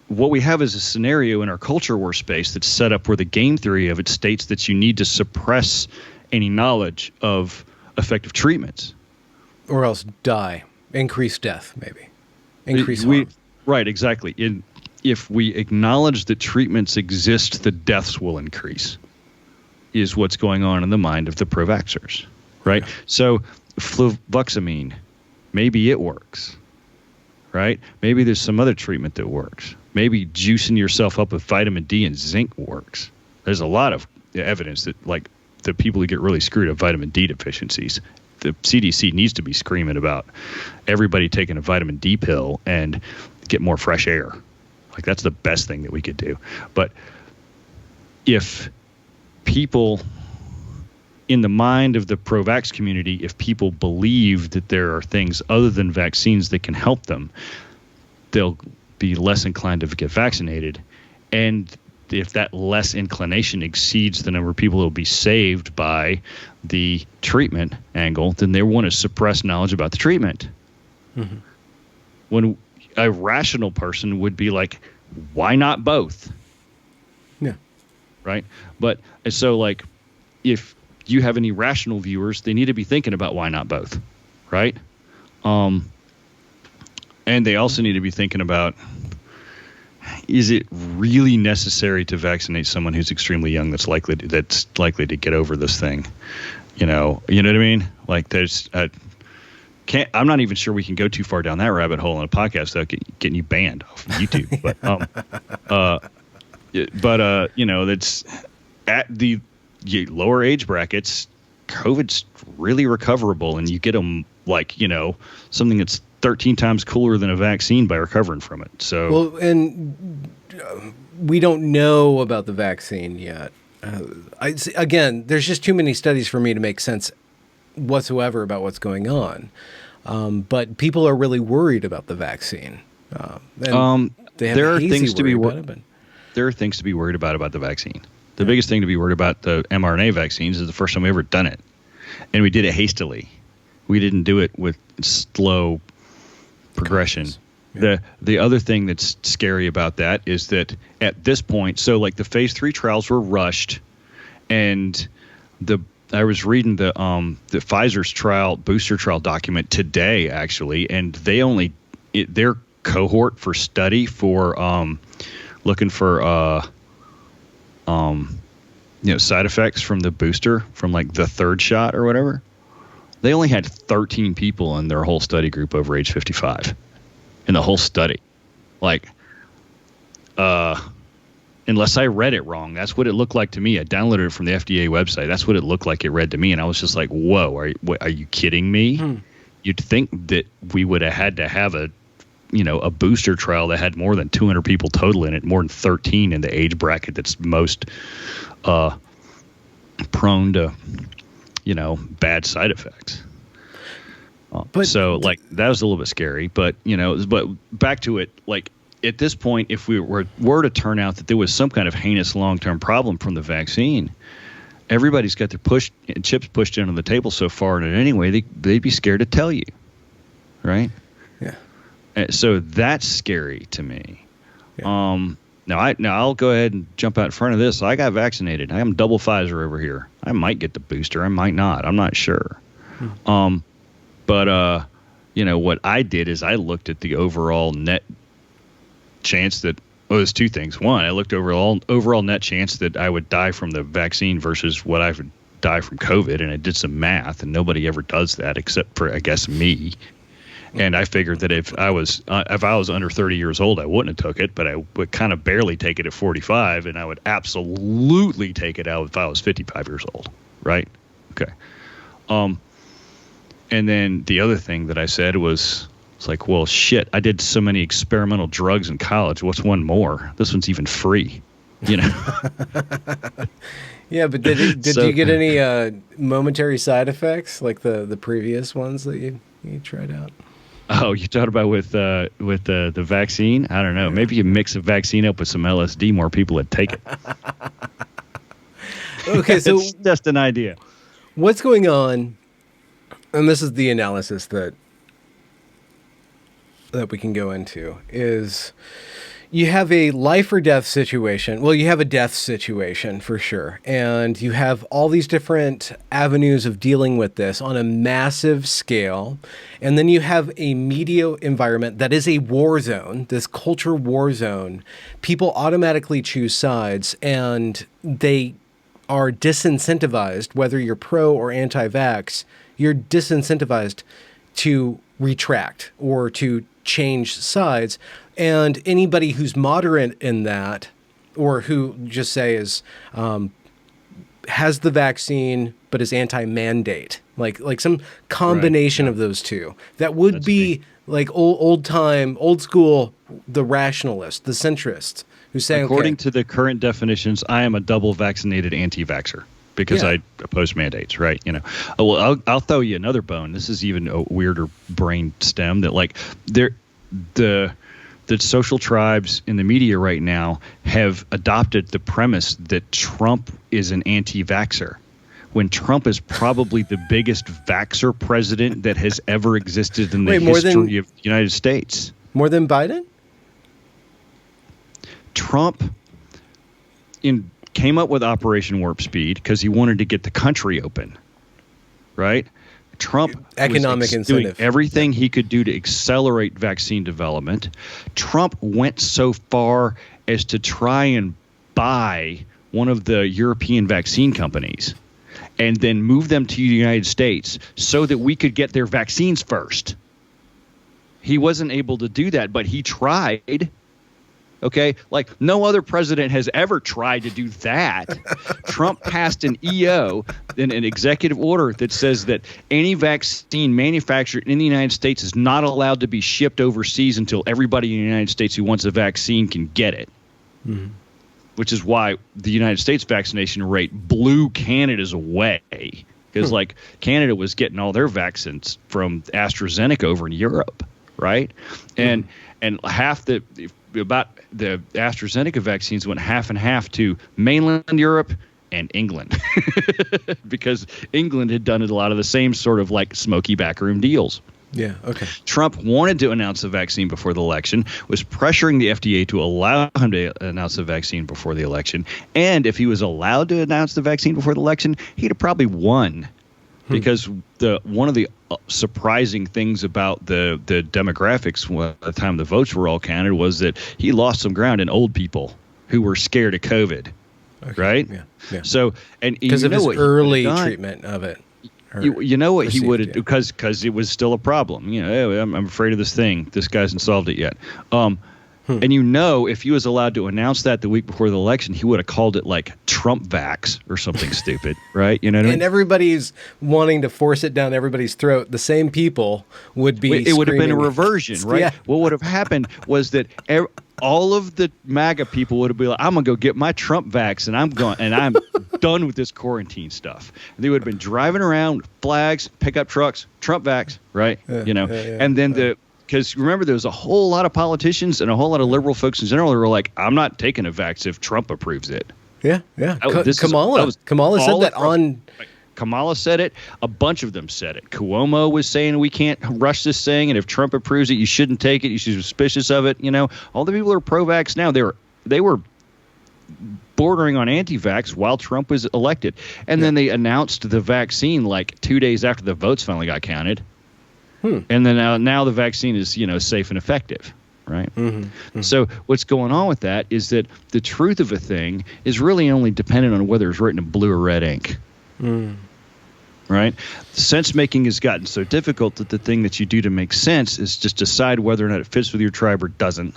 what we have is a scenario in our culture war space that's set up where the game theory of it states that you need to suppress any knowledge of effective treatments. Or else die. Increase death, maybe. Increase harm. Right, exactly. If we acknowledge that treatments exist, the deaths will increase, is what's going on in the mind of the pro-vaxxers. Right? Yeah. So fluvoxamine, maybe it works. Right? Maybe there's some other treatment that works. Maybe juicing yourself up with vitamin D and zinc works. There's a lot of evidence that, like, the people who get really screwed up vitamin D deficiencies, the CDC needs to be screaming about everybody taking a vitamin D pill and get more fresh air. Like, that's the best thing that we could do. But if people, in the mind of the pro-vax community, if people believe that there are things other than vaccines that can help them, they'll be less inclined to get vaccinated. And if that less inclination exceeds the number of people who will be saved by the treatment angle, then they want to suppress knowledge about the treatment. When a rational person would be like, why not both? Yeah. Right? But so, like, if you have any rational viewers, they need to be thinking about why not both, right? And they also need to be thinking about, is it really necessary to vaccinate someone who's extremely young that's likely to get over this thing? You know what I mean? Like, there's I'm not even sure we can go too far down that rabbit hole in a podcast without getting you banned off of YouTube. That's at the lower age brackets, COVID's really recoverable, and you get them something that's 13 times cooler than a vaccine by recovering from it. So, well, and we don't know about the vaccine yet. Again, there's just too many studies for me to make sense whatsoever about what's going on. But people are really worried about the vaccine. There are things to be worried about the vaccine. The biggest thing to be worried about the mRNA vaccines is the first time we ever done it, and we did it hastily. We didn't do it with slow progression. Yeah. The other thing that's scary about that is that at this point, so like the phase 3 trials were rushed, and I was reading the Pfizer's booster trial document today, actually, and their cohort for study for looking for side effects from the booster, from like the third shot or whatever. They only had 13 people in their whole study group over age 55 in the whole study. Like, unless I read it wrong, that's what it looked like to me. I downloaded it from the FDA website. That's what it looked like it read to me. And I was just like, whoa, are you kidding me? You'd think that we would have had to have a a booster trial that had more than 200 people total in it, more than 13 in the age bracket that's most prone to, bad side effects. So like that was a little bit scary, but but back to it, like at this point, if we were to turn out that there was some kind of heinous long-term problem from the vaccine, everybody's got their chips pushed in on the table so far, and anyway, they'd be scared to tell you, right? Yeah. So that's scary to me. Yeah. Now I'll go ahead and jump out in front of this. I got vaccinated. I am double Pfizer over here. I might get the booster. I might not. I'm not sure. But what I did is I looked at the overall net chance that there's two things. One, I looked overall net chance that I would die from the vaccine versus what I would die from COVID, and I did some math, and nobody ever does that except for, I guess, me. And I figured that if I was under 30 years old, I wouldn't have took it, but I would kind of barely take it at 45, and I would absolutely take it out if I was 55 years old, right? Okay. And then the other thing that I said was, it's like, well, shit, I did so many experimental drugs in college. What's one more? This one's even free, Yeah, but did you get any momentary side effects like the previous ones that you tried out? Oh, you talked about with the vaccine? I don't know. Maybe you mix a vaccine up with some LSD, more people would take it. Okay, so it's just an idea. What's going on? And this is the analysis that we can go into, is you have a life or death situation. Well, you have a death situation for sure. And you have all these different avenues of dealing with this on a massive scale. And then you have a media environment that is a war zone, this culture war zone. People automatically choose sides, and they are disincentivized, whether you're pro or anti-vax, you're disincentivized to retract or to change sides. And anybody who's moderate in that, or who just say is has the vaccine but is anti-mandate, like some combination of those two, that would be like old school, the rationalist, the centrist, who's saying, according to the current definitions, I am a double vaccinated anti-vaxxer. Because I oppose mandates, right? Well, I'll throw you another bone. This is even a weirder brain stem that, like, the social tribes in the media right now have adopted the premise that Trump is an anti-vaxxer, when Trump is probably the biggest vaxxer president that has ever existed in the history of the United States. More than Biden? Trump came up with Operation Warp Speed because he wanted to get the country open, right? Trump economic was doing incentive, everything he could do to accelerate vaccine development. Trump went so far as to try and buy one of the European vaccine companies and then move them to the United States so that we could get their vaccines first. He wasn't able to do that, but he tried. Okay, like no other president has ever tried to do that. Trump passed an EO, an executive order that says that any vaccine manufactured in the United States is not allowed to be shipped overseas until everybody in the United States who wants a vaccine can get it. Mm-hmm. Which is why the United States vaccination rate blew Canada's away. Because like Canada was getting all their vaccines from AstraZeneca over in Europe, right? And half about the AstraZeneca vaccines went half and half to mainland Europe and England because England had done a lot of the same sort of like smoky backroom deals. Yeah. Okay. Trump wanted to announce the vaccine before the election, was pressuring the FDA to allow him to announce the vaccine before the election. And if he was allowed to announce the vaccine before the election, he'd have probably won. Because one of the surprising things about the demographics at the time the votes were all counted was that he lost some ground in old people who were scared of COVID, right? Yeah. So, and because of his early treatment of it. You know what he would have, because it was still a problem. I'm afraid of this thing. This guy hasn't solved it yet. And you know, if he was allowed to announce that the week before the election, he would have called it like Trump vax or something stupid, right? You know what I mean? And everybody's wanting to force it down everybody's throat. The same people would be It would have been a screaming. reversion, right? Yeah. What would have happened was that all of the MAGA people would have been like, I'm going to go get my Trump vax and I'm done with this quarantine stuff. And they would have been driving around with flags, pickup trucks, Trump vax, right? And then because remember, there was a whole lot of politicians and a whole lot of liberal folks in general who were like, I'm not taking a vax if Trump approves it. Yeah. Kamala said that on... Kamala said it. A bunch of them said it. Cuomo was saying we can't rush this thing, and if Trump approves it, you shouldn't take it. You should be suspicious of it. You know, all the people who are pro-vax now, they were bordering on anti-vax while Trump was elected. And then they announced the vaccine like 2 days after the votes finally got counted. And then now the vaccine is, safe and effective, right? So what's going on with that is that the truth of a thing is really only dependent on whether it's written in blue or red ink. Right? Sense making has gotten so difficult that the thing that you do to make sense is just decide whether or not it fits with your tribe or doesn't.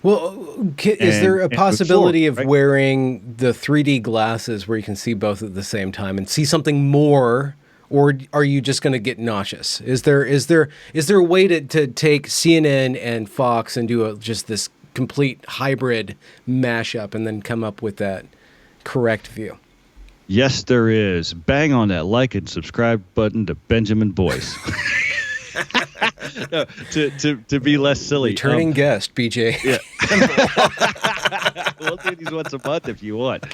Well, is there a possibility of wearing the 3D glasses where you can see both at the same time and see something more? Or are you just going to get nauseous? Is there a way to take CNN and Fox and do just this complete hybrid mashup and then come up with that correct view? Yes, there is. Bang on that like and subscribe button to Benjamin Boyce. No, to be less silly. Returning guest, BJ. Yeah. We'll do these once a month if you want.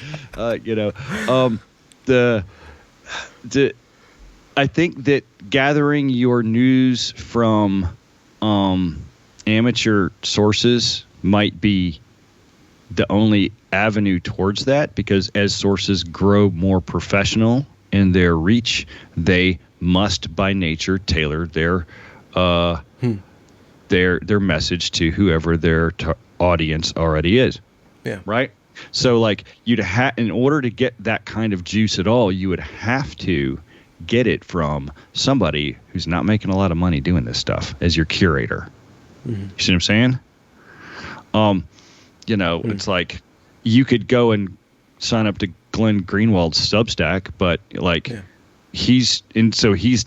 I think that gathering your news from amateur sources might be the only avenue towards that, because as sources grow more professional in their reach, they must by nature tailor their message to whoever their audience already is. Yeah. Right. So like in order to get that kind of juice at all, you would have to get it from somebody who's not making a lot of money doing this stuff as your curator. You see what I'm saying? It's like you could go and sign up to Glenn Greenwald's Substack, but he's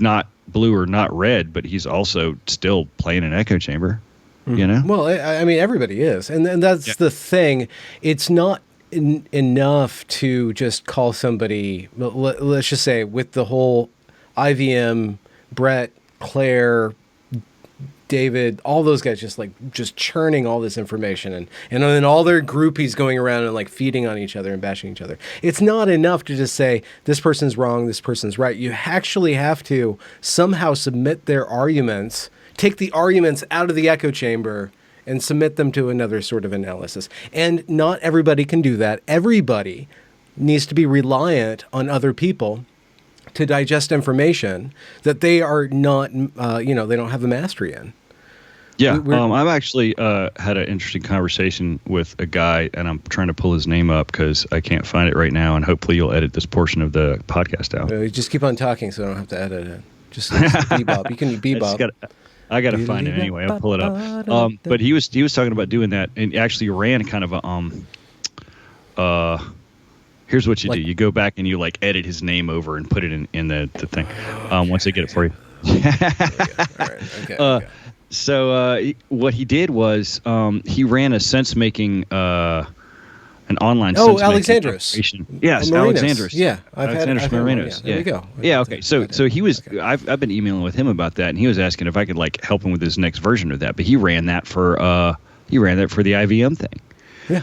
not blue or not red, but he's also still playing an echo chamber, Well, I mean, everybody is. And that's the thing. It's not enough to just call somebody, let's just say with the whole IVM, Brett, Claire, David, all those guys just churning all this information and then all their groupies going around and like feeding on each other and bashing each other. It's not enough to just say this person's wrong, this person's right. You actually have to somehow submit their arguments, take the arguments out of the echo chamber and submit them to another sort of analysis. And not everybody can do that. Everybody needs to be reliant on other people to digest information that they are not, they don't have the mastery in. Yeah, I've actually had an interesting conversation with a guy, and I'm trying to pull his name up because I can't find it right now, and hopefully you'll edit this portion of the podcast out. Just keep on talking so I don't have to edit it. Just bebop. You can bebop. I got to find it anyway. I'll pull it up. But he was talking about doing that, and actually ran kind of a here's what you do. You go back and you like edit his name over and put it in the thing. Once I get it for you. All right. Okay. So what he did was he ran a sense-making, an online sense-making operation. Yes, Alexandros. Yeah, Alexandros Marinos. There we go. Yeah, okay. So he was. Okay. I've been emailing with him about that, and he was asking if I could like help him with his next version of that. But he ran that for the IVM thing. Yeah.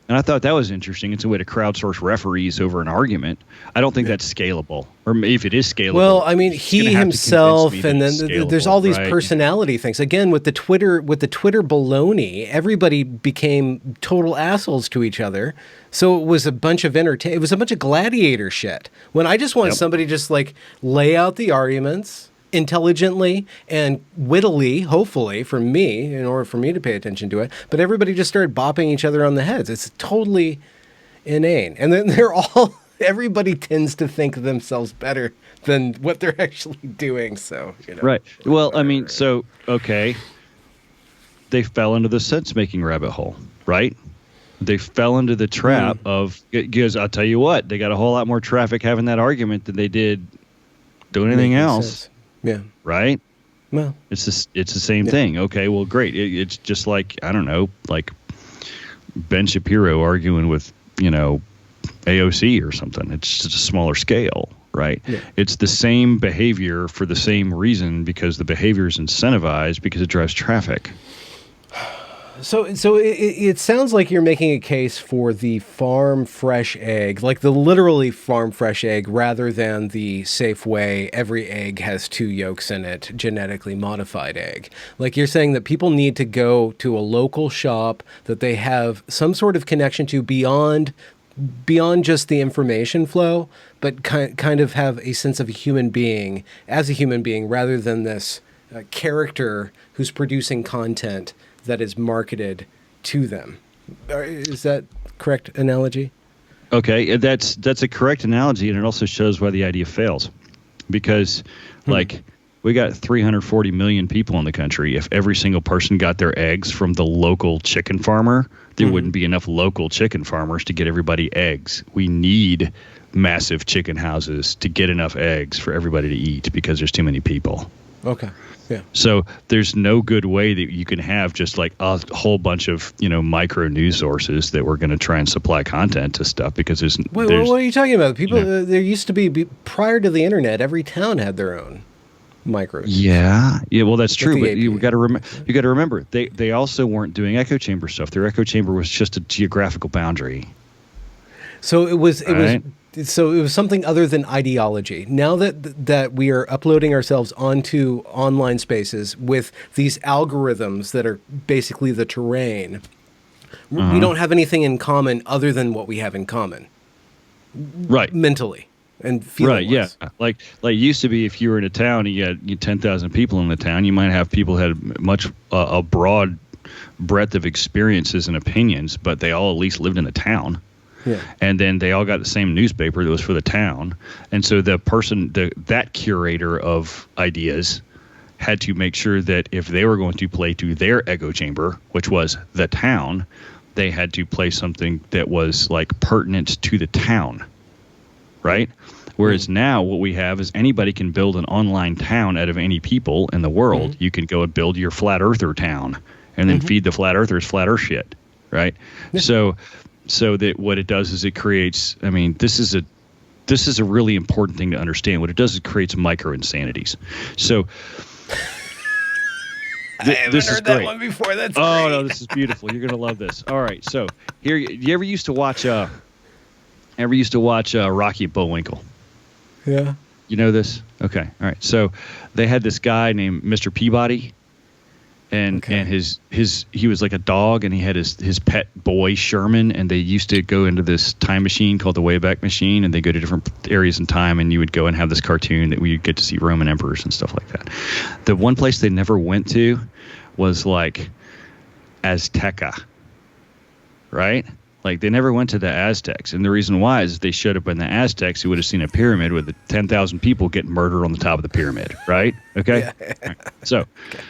And I thought that was interesting. It's a way to crowdsource referees over an argument. I don't think that's scalable, or if it is scalable. Well, I mean, he himself, and then there's all these personality things. Again, with the Twitter baloney, everybody became total assholes to each other. So it was a bunch of it was a bunch of gladiator shit. When I just want somebody to just like lay out the arguments intelligently and wittily, hopefully for me, in order for me to pay attention to it. But everybody just started bopping each other on the heads. It's totally inane. And then everybody tends to think of themselves better than what they're actually doing. So, Right. Well, I mean, so, okay. they fell into the sense-making rabbit hole, right? They fell into the trap of, because I'll tell you what, they got a whole lot more traffic having that argument than they did doing anything else. Sense. Yeah. Right? Well, it's the same thing. Okay, well, great. It's just like, I don't know, like Ben Shapiro arguing with, AOC or something. It's just a smaller scale, right? Yeah. It's the same behavior for the same reason, because the behavior is incentivized because it drives traffic. So it sounds like you're making a case for the farm fresh egg, like the literally farm fresh egg, rather than the Safeway, every egg has 2 yolks in it, genetically modified egg. Like, you're saying that people need to go to a local shop that they have some sort of connection to beyond just the information flow, but kind of have a sense of a human being as a human being, rather than this character who's producing content that is marketed to them. Is that correct analogy? Okay, that's a correct analogy, and it also shows why the idea fails. Because, like, we got 340 million people in the country. If every single person got their eggs from the local chicken farmer, there wouldn't be enough local chicken farmers to get everybody eggs. We need massive chicken houses to get enough eggs for everybody to eat, because there's too many people. Okay. Yeah. So there's no good way that you can have just like a whole bunch of, micro news sources that we're going to try and supply content to stuff, because there's. Wait, what are you talking about? People, there used to be prior to the internet, every town had their own micro. Yeah. Well, that's true. But you got to remember, they also weren't doing echo chamber stuff. Their echo chamber was just a geographical boundary. So it was something other than ideology. Now that we are uploading ourselves onto online spaces with these algorithms that are basically the terrain, we don't have anything in common other than what we have in common. Right. Mentally and feeling. Right, yeah. Like used to be, if you were in a town and you had 10,000 people in the town, you might have people who had much a broad breadth of experiences and opinions, but they all at least lived in the town. Yeah. And then they all got the same newspaper that was for the town. And so the person, that curator of ideas, had to make sure that if they were going to play to their echo chamber, which was the town, they had to play something that was like pertinent to the town. Right? Whereas now what we have is anybody can build an online town out of any people in the world. You can go and build your flat earther town and then feed the flat earthers flat earth shit. Right? Yeah. So that what it does is it creates, I mean, this is a really important thing to understand. What it does is it creates micro insanities. So I haven't heard that one before. That's great. Oh, no, this is beautiful. You're going to love this. All right. So here, you ever used to watch Rocky and Bullwinkle? Yeah. You know this? Okay. All right. So they had this guy named Mr. Peabody. And he was like a dog, and he had his pet boy Sherman, and they used to go into this time machine called the Wayback Machine, and they go to different areas in time, and you would go and have this cartoon that we get to see Roman emperors and stuff like that. The one place they never went to was like Azteca, right? Like they never went to the Aztecs, and the reason why is if they showed up in the Aztecs, you would have seen a pyramid with 10,000 people getting murdered on the top of the pyramid, right? Okay, yeah. Right. So. Okay.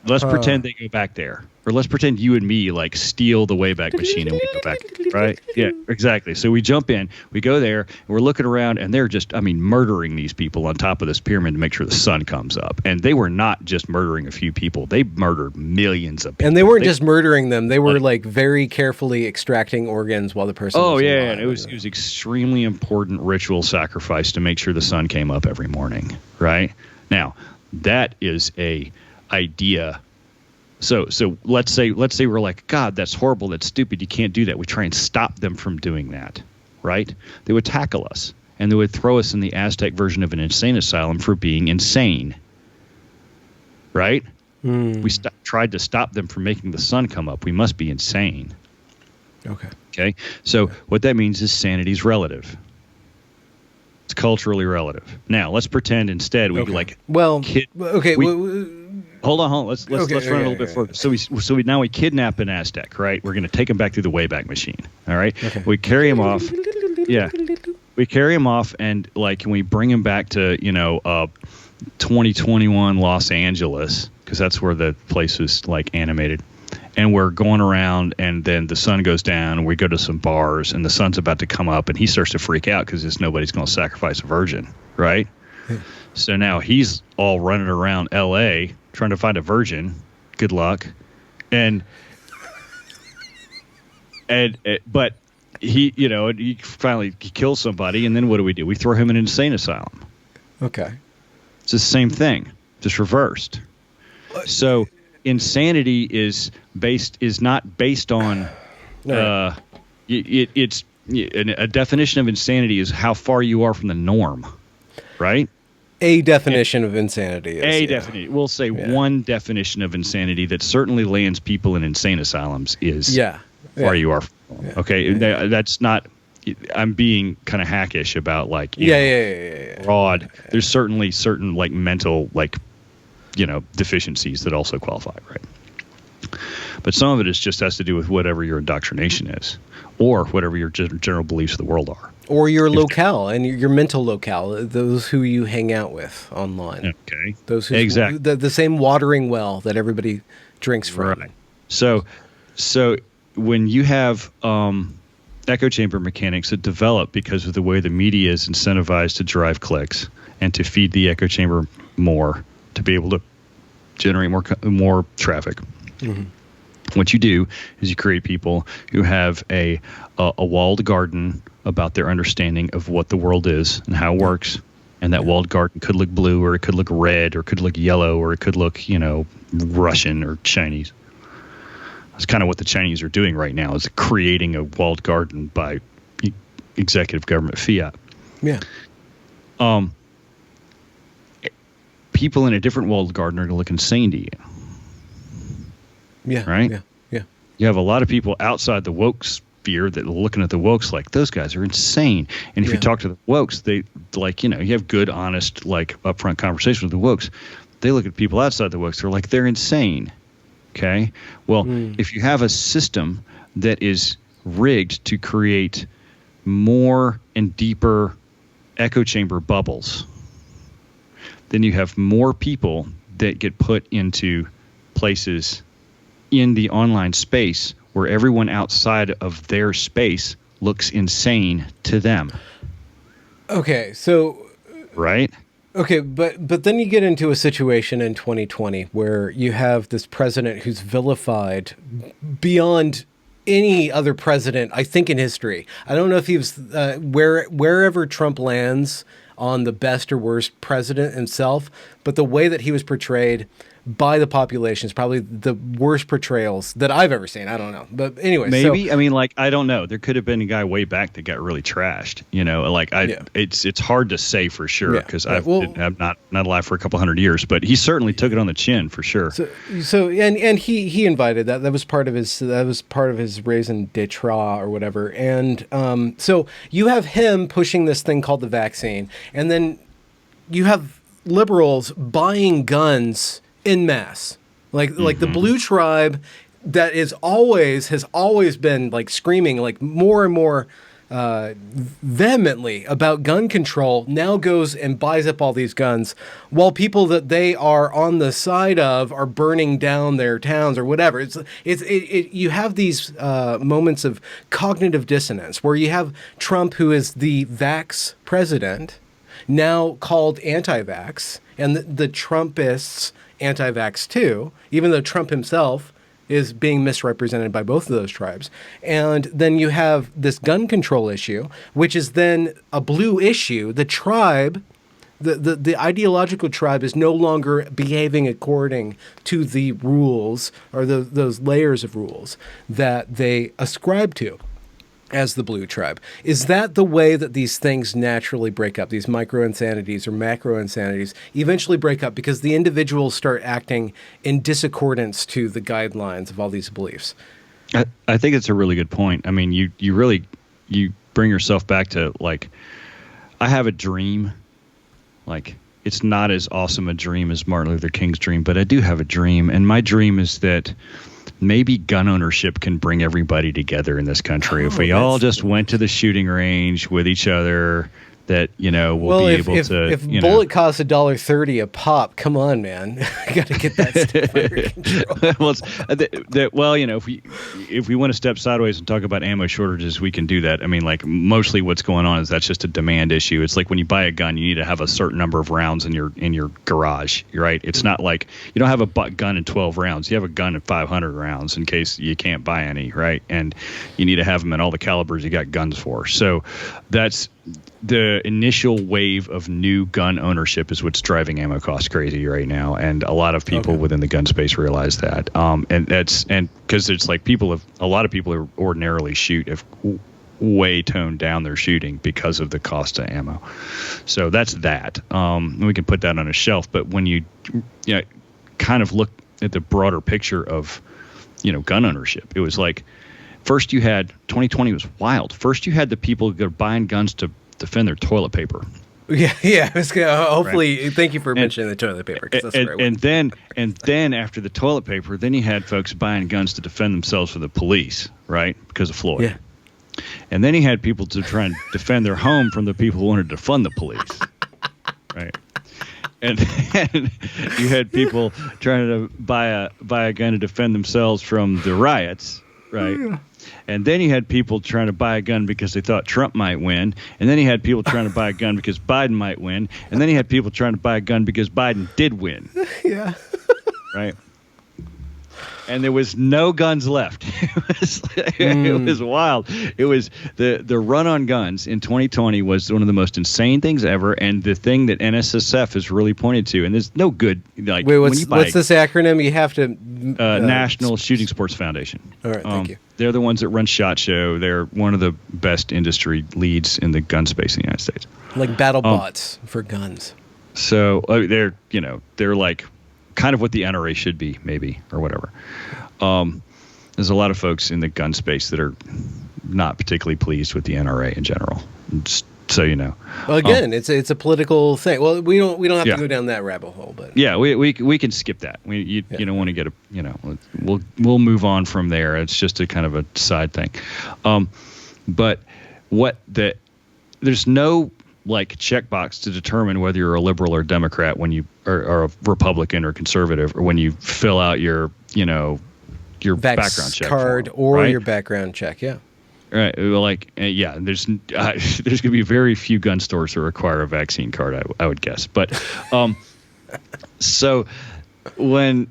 Let's pretend they go back there. Or let's pretend you and me like steal the Wayback Machine and we go back, right? Yeah, exactly. So we jump in, we go there, and we're looking around, and they're just, murdering these people on top of this pyramid to make sure the sun comes up. And they were not just murdering a few people. They murdered millions of people. And they weren't just murdering them. They were like very carefully extracting organs while the person was alive. And it was extremely important ritual sacrifice to make sure the sun came up every morning, right? Now, that is a idea. So let's say we're like, God, that's horrible, that's stupid, you can't do that. We try and stop them from doing that, right? They would tackle us, and they would throw us in the Aztec version of an insane asylum for being insane, right? We tried to stop them from making the sun come up. We must be insane. Okay. So what that means is sanity's relative. It's culturally relative. Now let's pretend instead we Hold on. Let's run a little bit further. So we now kidnap an Aztec, right? We're going to take him back through the Wayback Machine. All right. Okay. We carry him off. Yeah. We carry him off, and like, can we bring him back to 2021 Los Angeles because that's where the place is like animated. And we're going around, and then the sun goes down, and we go to some bars, and the sun's about to come up, and he starts to freak out because nobody's going to sacrifice a virgin, right? So now he's all running around L.A. trying to find a virgin. Good luck. But he finally kills somebody, and then what do? We throw him in an insane asylum. Okay. It's the same thing, just reversed. So insanity is not based on it's a definition of insanity is how far you are from the norm, right? A definition of insanity is definition. We'll say one definition of insanity that certainly lands people in insane asylums is far you are from the norm. Okay, that's not. I'm being kind of hackish about like broad. There's certainly certain like mental deficiencies that also qualify, right? But some of it has to do with whatever your indoctrination is, or whatever your general beliefs of the world are, or your locale and your mental locale, those who you hang out with online. Okay, those who the same watering well that everybody drinks from. Right. So when you have echo chamber mechanics that develop because of the way the media is incentivized to drive clicks and to feed the echo chamber more to be able to generate more traffic. Mm-hmm. What you do is you create people who have a walled garden about their understanding of what the world is and how it works. And that walled garden could look blue, or it could look red, or it could look yellow, or it could look, Russian or Chinese. That's kind of what the Chinese are doing right now, is creating a walled garden by executive government fiat. Yeah. People in a different walled garden are going to look insane to you. Yeah. Right? Yeah. You have a lot of people outside the woke sphere that are looking at the wokes like, those guys are insane. And if you talk to the wokes, they you have good, honest, upfront conversation with the wokes. They look at people outside the wokes, they're like, they're insane. Okay? Well, if you have a system that is rigged to create more and deeper echo chamber bubbles, then you have more people that get put into places in the online space where everyone outside of their space looks insane to them. Okay, so... Right? Okay, but then you get into a situation in 2020 where you have this president who's vilified beyond any other president, I think, in history. I don't know if he was... wherever Trump lands on the best or worst president himself, but the way that he was portrayed by the population is probably the worst portrayals that I've ever seen. I don't know. But anyway. Maybe. I don't know. There could have been a guy way back that got really trashed. It's hard to say for sure because I'm not alive for a couple hundred years, but he certainly took it on the chin for sure. So he invited that. That was part of his raison d'etre or whatever. And so you have him pushing this thing called the vaccine, and then you have liberals buying guns en masse, like the blue tribe that has always been screaming more and more vehemently about gun control, now goes and buys up all these guns while people that they are on the side of are burning down their towns or whatever. You have these moments of cognitive dissonance where you have Trump, who is the vax president, now called anti-vax, and the Trumpists anti-vax too, even though Trump himself is being misrepresented by both of those tribes. And then you have this gun control issue, which is then a blue issue. The tribe, the ideological tribe, is no longer behaving according to the rules or those layers of rules that they ascribe to as the blue tribe. Is that the way that these things naturally break up? These micro insanities or macro insanities eventually break up because the individuals start acting in discordance to the guidelines of all these beliefs. I think it's a really good point. I mean, you bring yourself back to I have a dream. It's not as awesome a dream as Martin Luther King's dream, but I do have a dream, and my dream is that maybe gun ownership can bring everybody together in this country. If we all just went to the shooting range with each other, that we'll be able to. If bullet costs $1.30 a pop, come on, man, got to get that stuff under control. If we want to step sideways and talk about ammo shortages, we can do that. I mean, like mostly what's going on is that's just a demand issue. It's like when you buy a gun, you need to have a certain number of rounds in your garage, right? It's not like you don't have a gun in 12 rounds. You have a gun in 500 rounds in case you can't buy any, right? And you need to have them in all the calibers you got guns for. So that's the initial wave of new gun ownership is what's driving ammo costs crazy right now, and a lot of people within the gun space realize that. And because it's like a lot of people who ordinarily shoot have way toned down their shooting because of the cost of ammo. So that's that. We can put that on a shelf, but when you kind of look at the broader picture of gun ownership, it was like first you had 2020 was wild. First you had the people who are buying guns to defend their toilet paper. Yeah. I was gonna, hopefully, right. Thank you for mentioning the toilet paper. And then after the toilet paper, then you had folks buying guns to defend themselves from the police, right? Because of Floyd. Yeah. And then you had people to try and defend their home from the people who wanted to fund the police, right? And then you had people trying to buy a gun to defend themselves from the riots, right? Yeah. And then you had people trying to buy a gun because they thought Trump might win. And then you had people trying to buy a gun because Biden might win. And then you had people trying to buy a gun because Biden did win. Yeah. Right? And there was no guns left. It was wild. It was the run on guns in 2020 was one of the most insane things ever, and the thing that NSSF has really pointed to. And there's no good like. Wait, what's this acronym? You have to. National Shooting Sports Foundation. All right, thank you. They're the ones that run SHOT Show. They're one of the best industry leads in the gun space in the United States. Like battle bots for guns. So they're like kind of what the NRA should be, maybe, or whatever. There's a lot of folks in the gun space that are not particularly pleased with the NRA in general. Just so you know. Well, again, it's a political thing. Well, we don't have to go down that rabbit hole, but yeah, we can skip that. You don't want to get we'll move on from there. It's just a kind of a side thing. But there's no like checkbox to determine whether you're a liberal or Democrat when you are a Republican or conservative, or when you fill out your background check card form, or right? your background check. Yeah. Right. Like, there's going to be very few gun stores that require a vaccine card, I would guess. But so the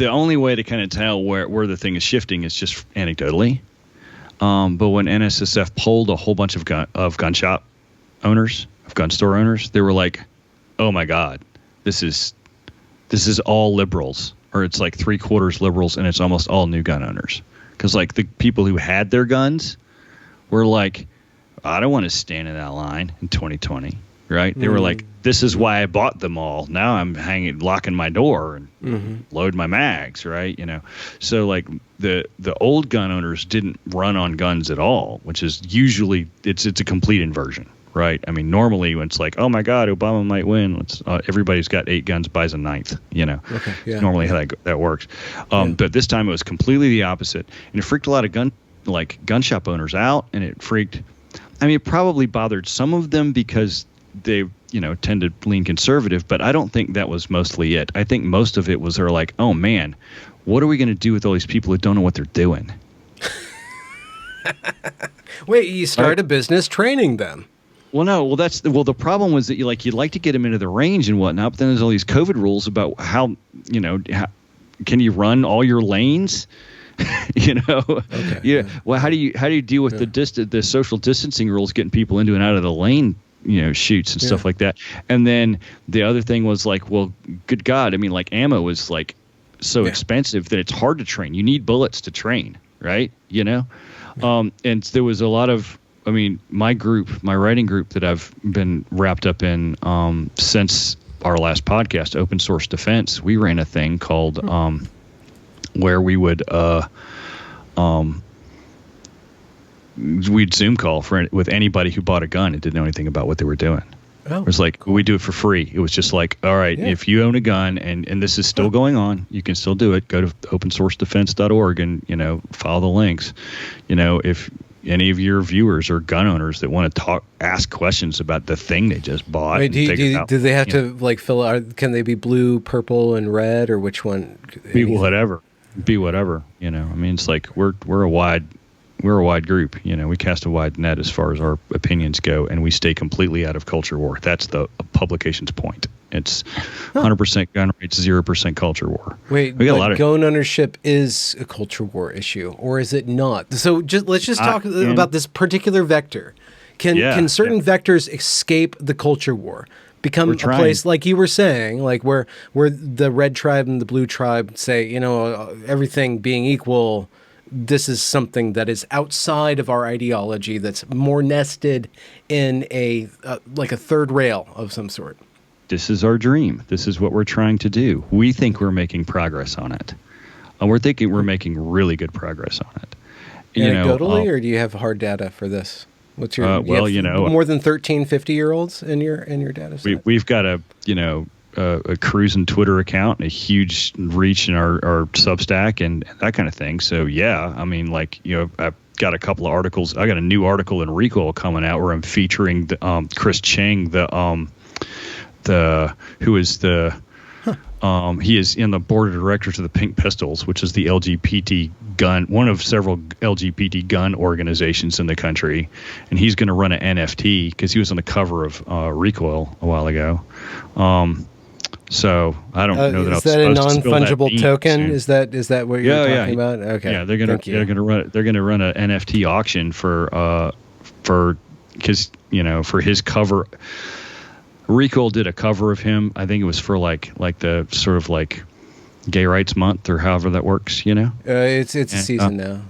only way to kind of tell where the thing is shifting is just anecdotally. But when NSSF polled a whole bunch of gun shop owners, of gun store owners, they were like, "Oh my God, this is all liberals, or it's like 3/4 liberals, and it's almost all new gun owners." Because like the people who had their guns were like, "I don't want to stand in that line in 2020." Right? They were like, "This is why I bought them all. Now I'm locking my door and load my mags." Right? So like the old gun owners didn't run on guns at all, which is usually it's a complete inversion. Right? I mean, normally when it's like, "Oh my God, Obama might win," everybody's got 8 guns, buys a 9th. Okay, yeah. Normally how that works. But this time it was completely the opposite, and it freaked a lot of gun shop owners out, and it freaked. I mean, it probably bothered some of them because they tend to lean conservative, but I don't think that was mostly it. I think most of it was they're like, "Oh man, what are we going to do with all these people who don't know what they're doing?" Wait, you start a business training them. Well, no. Well, the problem was that you'd like to get them into the range and whatnot, but then there's all these COVID rules about how can you run all your lanes? Okay, yeah. Well, how do you deal with the social distancing rules, getting people into and out of the lane, shoots and stuff like that? And then the other thing was like, well, good God, I mean, like ammo is like so expensive that it's hard to train. You need bullets to train, right? And there was a lot of. I mean, my writing group that I've been wrapped up in since our last podcast, Open Source Defense, we ran a thing called where we would we'd Zoom call with anybody who bought a gun and didn't know anything about what they were doing. Oh, it was like, cool. We do it for free. It was just like, all right, if you own a gun and this is still going on, you can still do it. Go to opensourcedefense.org and, follow the links. If any of your viewers or gun owners that want to ask questions about the thing they just bought. Wait, do they have to like fill out? Can they be blue, purple, and red, or which one? Be whatever. You know, I mean, it's like we're a wide group. You know, we cast a wide net as far as our opinions go, and we stay completely out of culture war. That's the publication's point. It's 100% gun rights, 0% culture war. Wait, but gun ownership is a culture war issue, or is it not? So let's just talk about this particular vector. Can certain vectors escape the culture war? Become a place like you were saying, like where the red tribe and the blue tribe say, you know, everything being equal, this is something that is outside of our ideology, that's more nested in a like a third rail of some sort. This is our dream. This is what we're trying to do. We think we're making progress on it. And we're thinking we're making really good progress on it. Anecdotally, or do you have hard data for this? What's your more than 13 50-year-olds in your data set? We've got a cruising Twitter account and a huge reach in our Substack and that kind of thing. So yeah, I mean, like, you know, I've got a couple of articles. I got a new article in Recoil coming out where I'm featuring the Chris Cheng, he is in the board of directors of the Pink Pistols, which is the LGBT gun, one of several LGBT gun organizations in the country. And he's going to run an NFT because he was on the cover of Recoil a while ago. So I don't know that is that a non-fungible token? Is that what you're talking about? Okay. Yeah, they're going to run an NFT auction for his cover. Recoil did a cover of him. I think it was for like the sort of like Gay Rights Month or however that works, you know. It's a season now.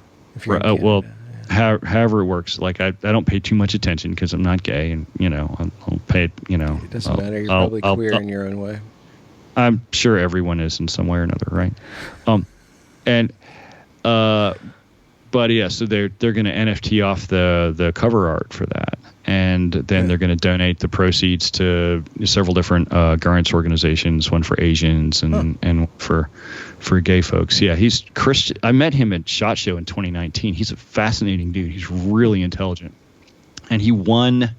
However it works. Like I don't pay too much attention because I'm not gay, and you know I'll pay it. You know, it doesn't matter. You're probably queer in your own way. I'm sure everyone is in some way or another, right? But yeah, so they're going to NFT off the cover art for that, and then they're going to donate the proceeds to several different gun rights organizations, one for Asians and for gay folks. Yeah, he's Christian. I met him at SHOT Show in 2019. He's a fascinating dude. He's really intelligent, and he won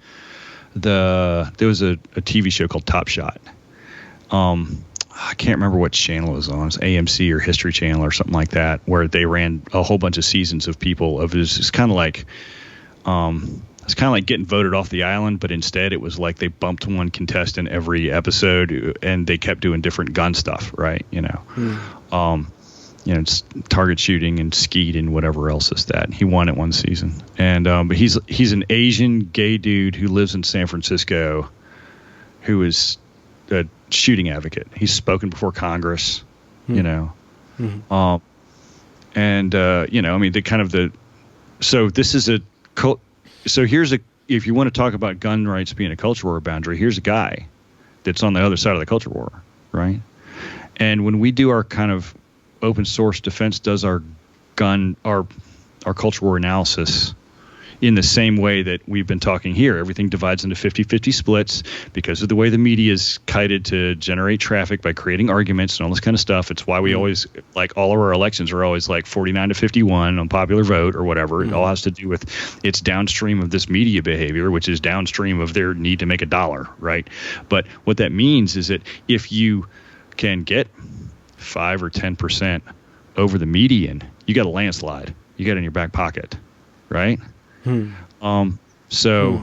there was a TV show called Top Shot. I can't remember what channel it was on. It was AMC or History Channel or something like that, where they ran a whole bunch of seasons of people. It's kind of like getting voted off the island, but instead it was like they bumped one contestant every episode, and they kept doing different gun stuff, right? You know, it's target shooting and skeet and whatever else is that. He won it one season, and but he's an Asian gay dude who lives in San Francisco, who is a shooting advocate. He's spoken before Congress, you know, I mean, so this is if you want to talk about gun rights being a culture war boundary, here's a guy that's on the other side of the culture war, right? And when we do our kind of open source defense does our culture war analysis in the same way that we've been talking here. Everything divides into 50-50 splits because of the way the media is kited to generate traffic by creating arguments and all this kind of stuff. It's why we always, like, all of our elections are always like 49-51 on popular vote or whatever. It all has to do with it's downstream of this media behavior, which is downstream of their need to make a dollar, right? But what that means is that if you can get 5 or 10% over the median, you got a landslide. You got it in your back pocket, right? So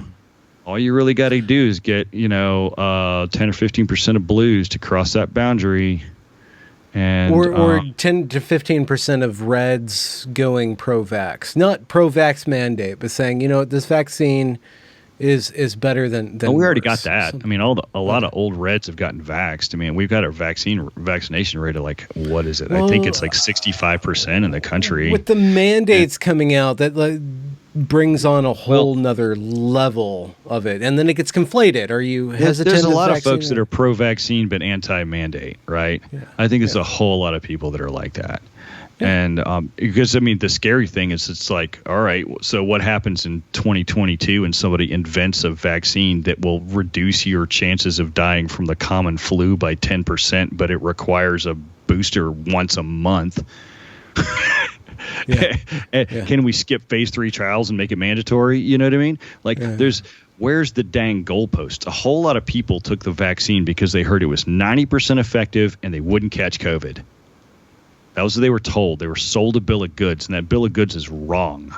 all you really got to do is get, 10 or 15% of blues to cross that boundary, and or 10 to 15% of reds going pro-vax, not pro-vax mandate, but saying, this vaccine is better than we already got that. I mean, a lot of old reds have gotten vaxxed. I mean, we've got a vaccination rate of like, what is it? I think it's like 65% in the country. With the mandates coming out, that brings on a whole nother level of it, and then it gets conflated. Are you hesitant? There's a lot of folks that are pro-vaccine but anti-mandate, right? Yeah. I think there's a whole lot of people that are like that. Yeah. And because, I mean, the scary thing is it's like, all right, so what happens in 2022 when somebody invents a vaccine that will reduce your chances of dying from the common flu by 10%, but it requires a booster once a month? Can we skip phase 3 trials and make it mandatory? You know what I mean? Like, where's the dang goalpost? A whole lot of people took the vaccine because they heard it was 90% effective and they wouldn't catch COVID. That was what they were told. They were sold a bill of goods, and that bill of goods is wrong.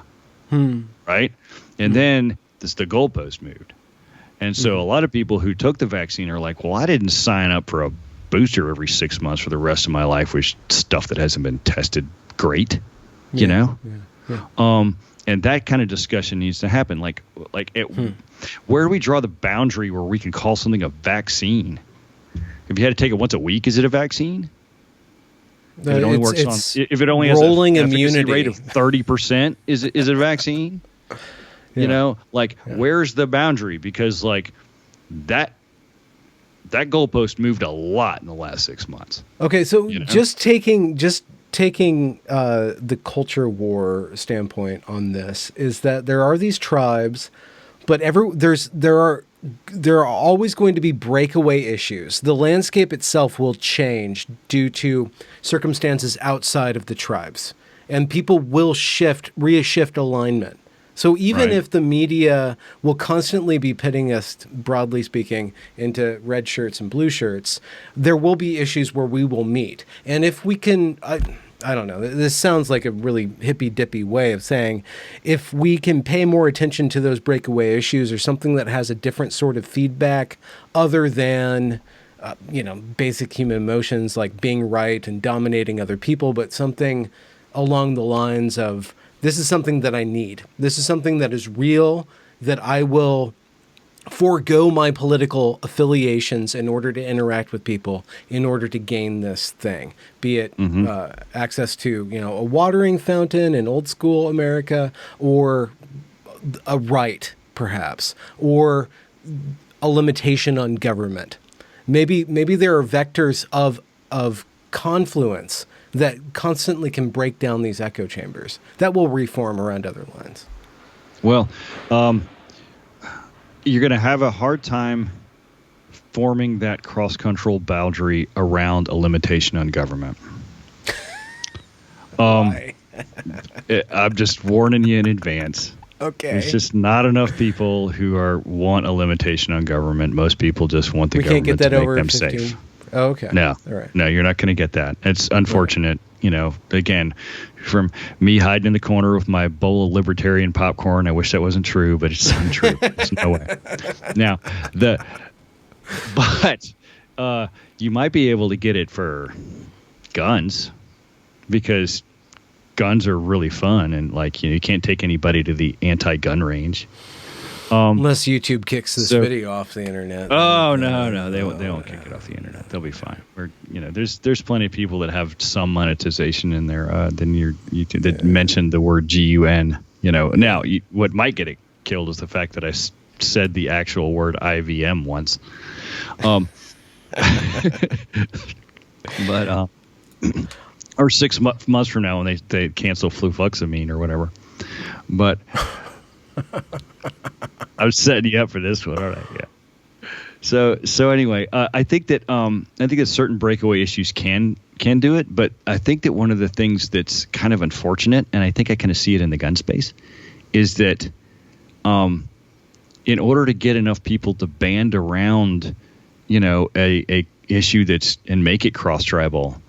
Right? And then the goalpost moved. And so a lot of people who took the vaccine are like, well, I didn't sign up for a booster every 6 months for the rest of my life with stuff that hasn't been tested great, you know? And that kind of discussion needs to happen. Where do we draw the boundary where we can call something a vaccine? If you had to take it once a week, is it a vaccine? If it only if it only has an efficacy rate of 30%, is it a vaccine? You know, where's the boundary? Because that goalpost moved a lot in the last 6 months. Okay, so just taking the culture war standpoint on this is that there are these tribes, but there are always going to be breakaway issues. The landscape itself will change due to circumstances outside of the tribes, and people will reshift alignment. So even if the media will constantly be pitting us, broadly speaking, into red shirts and blue shirts, there will be issues where we will meet. And if we can, I don't know, this sounds like a really hippy-dippy way of saying, if we can pay more attention to those breakaway issues or something that has a different sort of feedback other than, basic human emotions like being right and dominating other people, but something along the lines of, this is something that I need. This is something that is real, that I will forego my political affiliations in order to interact with people, in order to gain this thing, be it access to, a watering fountain in old school America, or a right, perhaps, or a limitation on government. Maybe there are vectors of confluence that constantly can break down these echo chambers that will reform around other lines. Well, you're going to have a hard time forming that cross-cultural boundary around a limitation on government. I'm just warning you in advance. Okay. There's just not enough people who want a limitation on government. Most people just want the government to make them 15. Safe. Oh, okay. No, all right. No, you're not going to get that. It's unfortunate, again, from me hiding in the corner with my bowl of libertarian popcorn. I wish that wasn't true, but it's untrue. There's no way. Now, you might be able to get it for guns, because guns are really fun, and you can't take anybody to the anti-gun range. Unless YouTube kicks this video off the internet. Oh no, they won't kick it off the internet. They'll be fine. There's plenty of people that have some monetization in there. Then your YouTube that mentioned the word GUN. Now what might get it killed is the fact that I said the actual word IVM once. But or 6 months from now when they cancel fluvoxamine or whatever. But I was setting you up for this one, aren't I? Yeah. So anyway, I think that certain breakaway issues can do it, but I think that one of the things that's kind of unfortunate, and I think I kind of see it in the gun space, is that in order to get enough people to band around, a issue and make it cross tribal,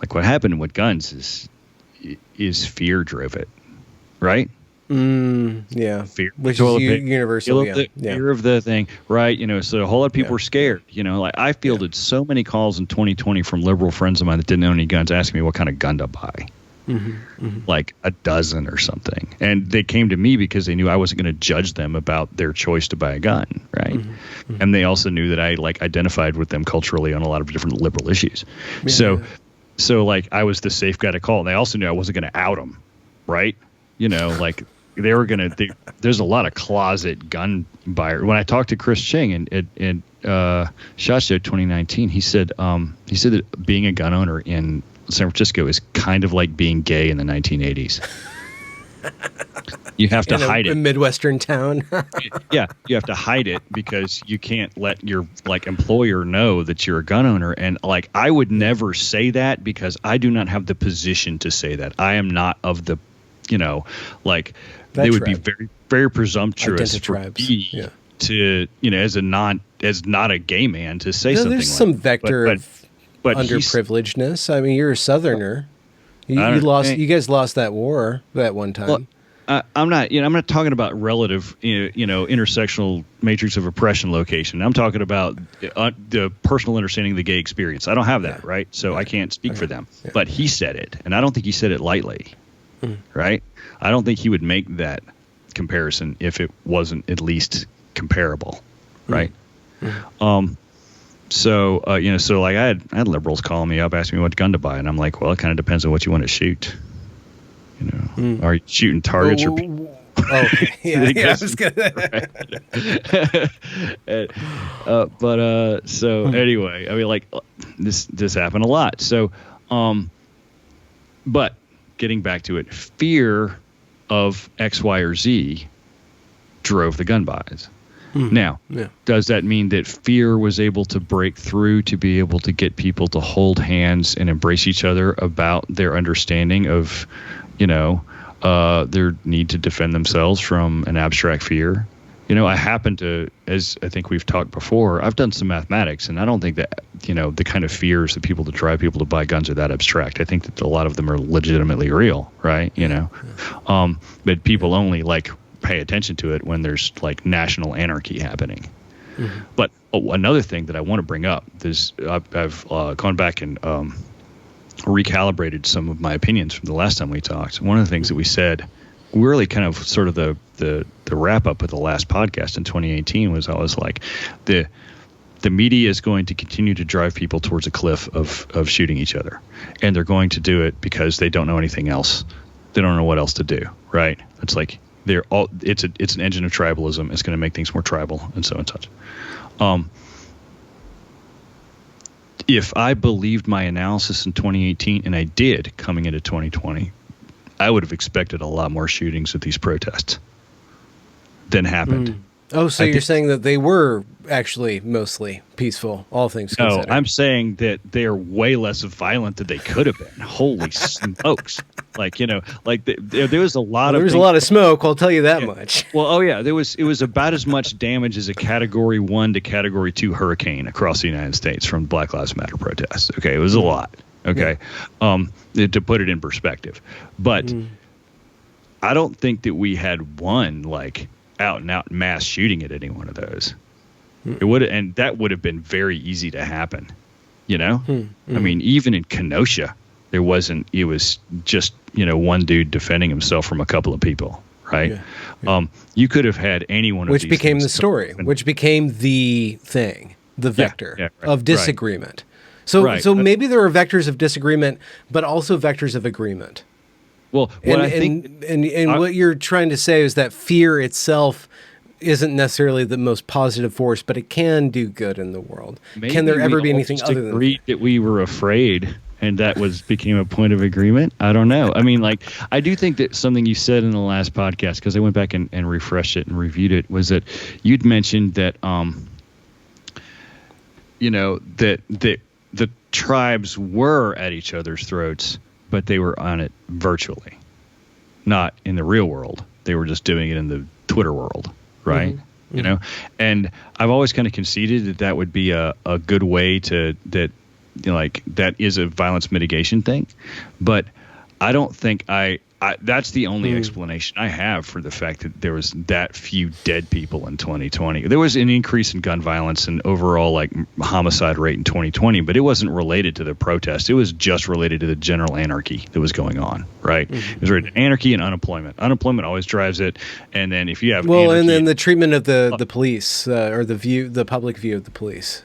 like what happened with guns is fear drove it, right? Yeah. Fear. Which is universal. Fear of the thing, right? So a whole lot of people were scared. I fielded so many calls in 2020 from liberal friends of mine that didn't own any guns, asking me what kind of gun to buy. Like a dozen or something. And they came to me because they knew I wasn't going to judge them about their choice to buy a gun, right? And they also knew that I identified with them culturally on a lot of different liberal issues. So I was the safe guy to call. And they also knew I wasn't going to out them, right? They were going to there's a lot of closet gun buyers. When I talked to Chris Ching in SHOT Show 2019, he said that being a gun owner in San Francisco is kind of like being gay in the 1980s. You have to hide a it. Midwestern town. Yeah, you have to hide it because you can't let your employer know that you're a gun owner. And I would never say that because I do not have the position to say that. I am not of the, they would be very, very presumptuous for me to, as not a gay man to say something. There's some vector of underprivilegedness. I mean, you're a Southerner. You guys lost that war that one time. Well, I'm not talking about relative, intersectional matrix of oppression location. I'm talking about the personal understanding of the gay experience. I don't have that, right? So I can't speak for them. Yeah. But he said it, and I don't think he said it lightly, right? I don't think he would make that comparison if it wasn't at least comparable, right? So I had liberals calling me up, asking me what gun to buy, and I'm like, well, it kind of depends on what you want to shoot. Are you shooting targets or people? Oh, yeah, I was gonna. Anyway, I mean, this happened a lot. So, but getting back to it, fear of X, Y, or Z drove the gun buys. Now, does that mean that fear was able to break through to be able to get people to hold hands and embrace each other about their understanding of, their need to defend themselves from an abstract fear? I happen to, as I think we've talked before, I've done some mathematics, and I don't think that, the kind of fears that drive people to buy guns are that abstract. I think that a lot of them are legitimately real, right? But people only pay attention to it when there's national anarchy happening. But another thing that I want to bring up is I've gone back and recalibrated some of my opinions from the last time we talked. One of the things that we said, really kind of sort of the wrap up of the last podcast in 2018 was always the media is going to continue to drive people towards a cliff of shooting each other, and they're going to do it because they don't know anything else. They don't know what else to do, right? It's it's an engine of tribalism. It's going to make things more tribal and so and such. If I believed my analysis in 2018, and I did coming into 2020, I would have expected a lot more shootings at these protests than happened. Oh, so you're saying that they were actually mostly peaceful, all things considered? No, I'm saying that they're way less violent than they could have been. Holy smokes! There was a lot of. There was a lot of smoke. I'll tell you that much. Well, it was about as much damage as a Category 1 to Category 2 hurricane across the United States from Black Lives Matter protests. Okay, it was a lot. Okay, to put it in perspective, but I don't think that we had one out and out mass shooting at any one of those. It would, and that would have been very easy to happen. I mean, even in Kenosha, there wasn't. It was just one dude defending himself from a couple of people, right? You could have had any one of these. Which became the story. Which became the thing, the vector of disagreement. Right. So maybe there are vectors of disagreement, but also vectors of agreement. Well, what you're trying to say is that fear itself isn't necessarily the most positive force, but it can do good in the world. Can there ever be anything other than that we were afraid, and that became a point of agreement? I don't know. I mean, I do think that something you said in the last podcast, because I went back and refreshed it and reviewed it, was that you'd mentioned that that the tribes were at each other's throats, but they were on it virtually, not in the real world. They were just doing it in the Twitter world, right? And I've always kind of conceded that would be a good way that is a violence mitigation thing, but I don't think that's the only explanation I have for the fact that there was that few dead people in 2020. There was an increase in gun violence and overall homicide rate in 2020, but it wasn't related to the protest. It was just related to the general anarchy that was going on, right? It was related to anarchy and unemployment. Unemployment always drives it. And then if you have anarchy, and then the treatment of the police or the public view of the police.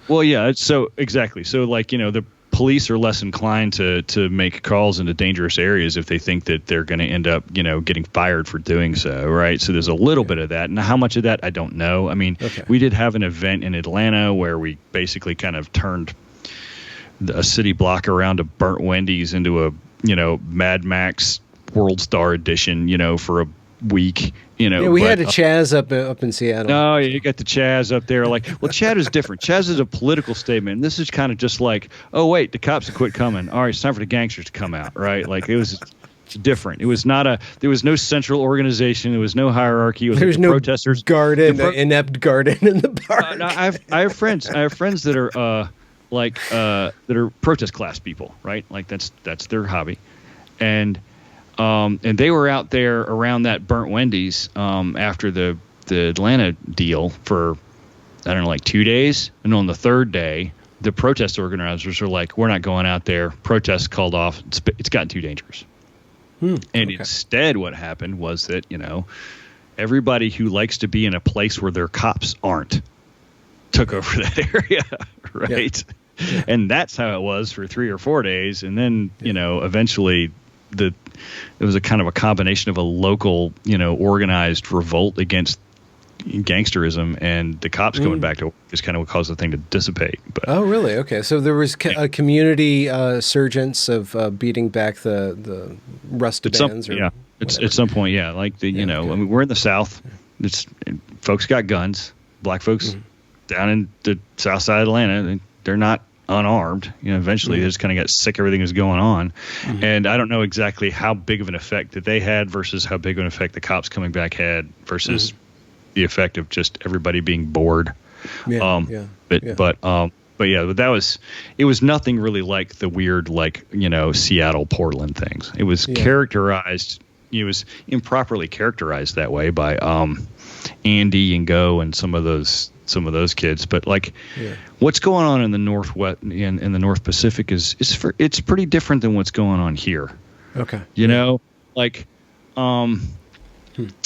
Well, yeah. So exactly. So the police are less inclined to make calls into dangerous areas if they think that they're going to end up, getting fired for doing so, right? So there's a little bit of that. And how much of that, I don't know. I mean, we did have an event in Atlanta where we basically kind of turned a city block around a burnt Wendy's into a, Mad Max World Star edition, for a week. Yeah, we had a Chaz up in Seattle. No, you got the Chaz up there. Like, well, Chaz is different. Chaz is a political statement. And this is kind of just like, oh wait, the cops have quit coming. All right, it's time for the gangsters to come out. Right? Like it was different. It was not there was no central organization. There was no hierarchy. It was There's like no protesters. Garden, inept garden in the park. No, I have friends that are that are protest class people. Right? Like that's their hobby, and they were out there around that burnt Wendy's after the Atlanta deal for, I don't know, like 2 days. And on the third day, the protest organizers were like, we're not going out there. Protests called off. It's gotten too dangerous. Instead, what happened was that, everybody who likes to be in a place where their cops aren't took over that area, right? Yeah. And that's how it was for 3 or 4 days. And then, eventually it was a kind of a combination of a local, organized revolt against gangsterism and the cops going back to work is kind of what caused the thing to dissipate. But oh, really? Okay, so there was a community surgence of beating back the rusted bands, or at some point, yeah. Like I mean, we're in the South. Folks got guns. Black folks down in the South side of Atlanta, they're not unarmed. Eventually they just kind of got sick of everything was going on. And I don't know exactly how big of an effect that they had versus how big of an effect the cops coming back had versus the effect of just everybody being bored. But it was nothing really like the weird, Seattle, Portland things. It was characterized, it was improperly characterized that way by Andy and Go and some of those kids. But what's going on in the Northwest in the North Pacific it's pretty different than what's going on here. Okay.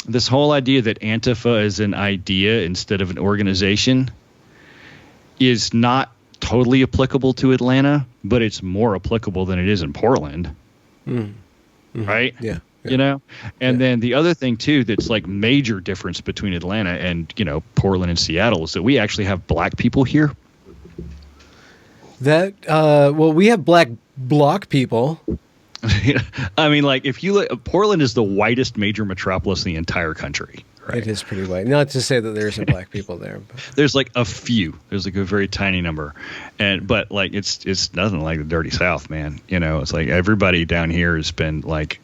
This whole idea that Antifa is an idea instead of an organization is not totally applicable to Atlanta, but it's more applicable than it is in Portland. Right? Yeah. And then the other thing too that's like major difference between Atlanta and Portland and Seattle is that we actually have black people here. That we have black bloc people. I mean, like if you look, Portland is the whitest major metropolis in the entire country. Right? It is pretty white. Not to say that there isn't black people there. But. There's like a few. There's like a very tiny number, but like it's nothing like the dirty South, man. It's like everybody down here has been like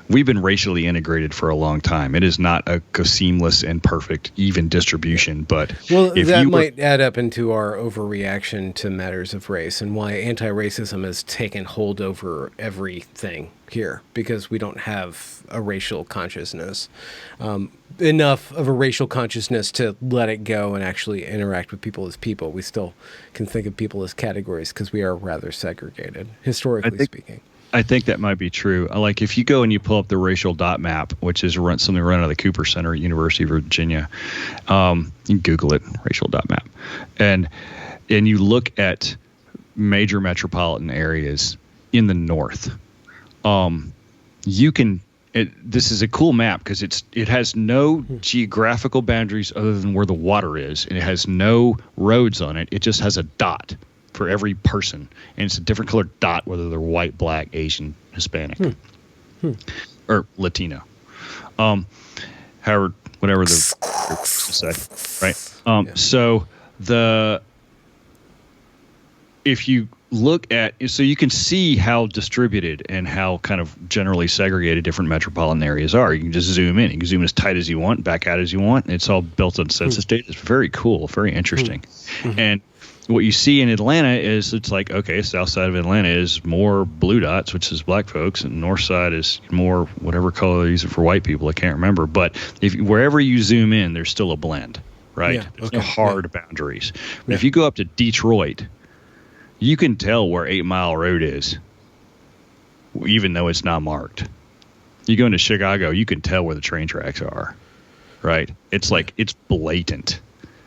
we've been racially integrated for a long time. It is not a seamless and perfect even distribution, but that might add up into our overreaction to matters of race and why anti-racism has taken hold over everything here, because we don't have a racial consciousness, enough of a racial consciousness to let it go and actually interact with people as people. We still can think of people as categories because we are rather segregated, historically speaking. I think that might be true. Like if you go and you pull up the racial dot map, which is something run out of the Cooper Center at University of Virginia, you can Google it, racial dot map, and you look at major metropolitan areas in the north. This is a cool map because it has no geographical boundaries other than where the water is, and it has no roads on it. It just has a dot for every person, and it's a different colored dot whether they're white, black, Asian, Hispanic, or Latino, however, whatever the group say, right? So if you look at, so you can see how distributed and how kind of generally segregated different metropolitan areas are. You can just zoom in. You can zoom as tight as you want, back out as you want. It's all built on census data. It's very cool, very interesting. And what you see in Atlanta is it's like, okay, south side of Atlanta is more blue dots, which is black folks, and north side is more whatever color they use it for white people. I can't remember. But wherever you zoom in, there's still a blend, right? Yeah, there's no hard boundaries. But if you go up to Detroit, you can tell where 8 Mile Road is, even though it's not marked. You go into Chicago, you can tell where the train tracks are, right? It's like, it's blatant.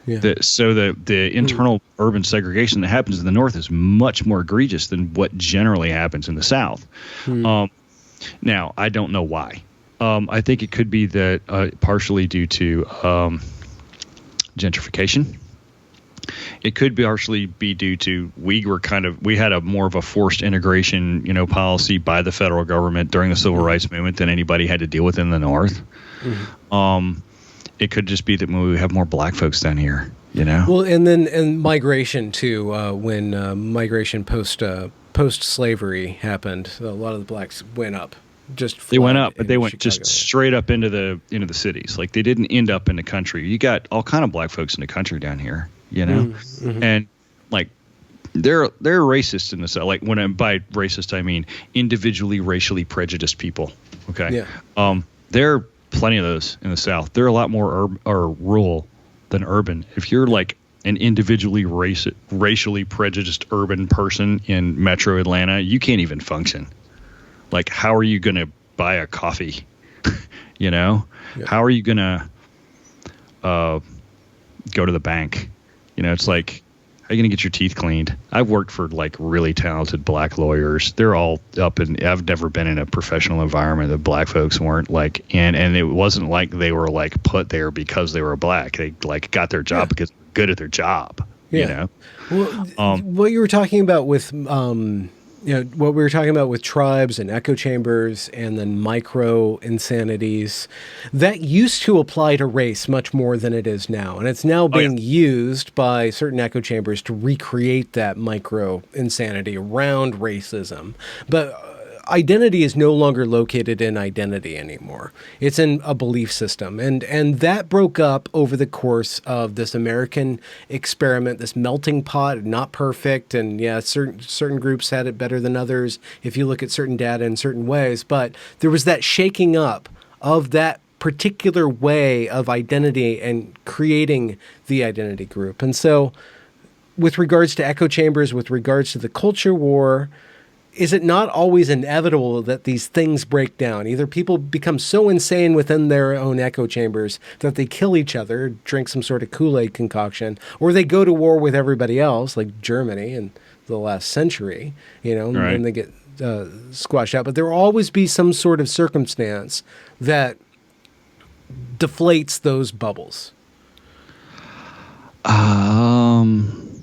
Yeah. The internal urban segregation that happens in the north is much more egregious than what generally happens in the south. Now, I don't know why. I think it could be that partially due to gentrification. It could partially be due to we had a more of a forced integration, policy by the federal government during the civil rights movement than anybody had to deal with in the North. It could just be that we have more black folks down here, Well, and migration too. When migration post slavery happened, a lot of the blacks went up. They went up, but they went Chicago. just straight up into the cities. Like they didn't end up in the country. You got all kind of black folks in the country down here, and like they're racist in the South. Like by racist I mean individually racially prejudiced people. Okay, there are plenty of those in the South. They're a lot more rural than urban. If you're like an individually racially prejudiced urban person in Metro Atlanta, you can't even function. Like, how are you going to buy a coffee? How are you going to go to the bank? It's like, how are you going to get your teeth cleaned? I've worked for like really talented black lawyers. They're all I've never been in a professional environment that black folks weren't like in, and it wasn't like they were like put there because they were black. They like got their job because they were good at their job. Well, what you were talking about with what we were talking about with tribes and echo chambers and then micro insanities, that used to apply to race much more than it is now. And it's now being used by certain echo chambers to recreate that micro insanity around racism. But identity is no longer located in identity anymore. It's in a belief system. And that broke up over the course of this American experiment, this melting pot, not perfect. And certain groups had it better than others if you look at certain data in certain ways. But there was that shaking up of that particular way of identity and creating the identity group. And so with regards to echo chambers, with regards to the culture war, is it not always inevitable that these things break down? Either people become so insane within their own echo chambers that they kill each other, drink some sort of Kool-Aid concoction, or they go to war with everybody else, like Germany in the last century, and they get squashed out. But there will always be some sort of circumstance that deflates those bubbles.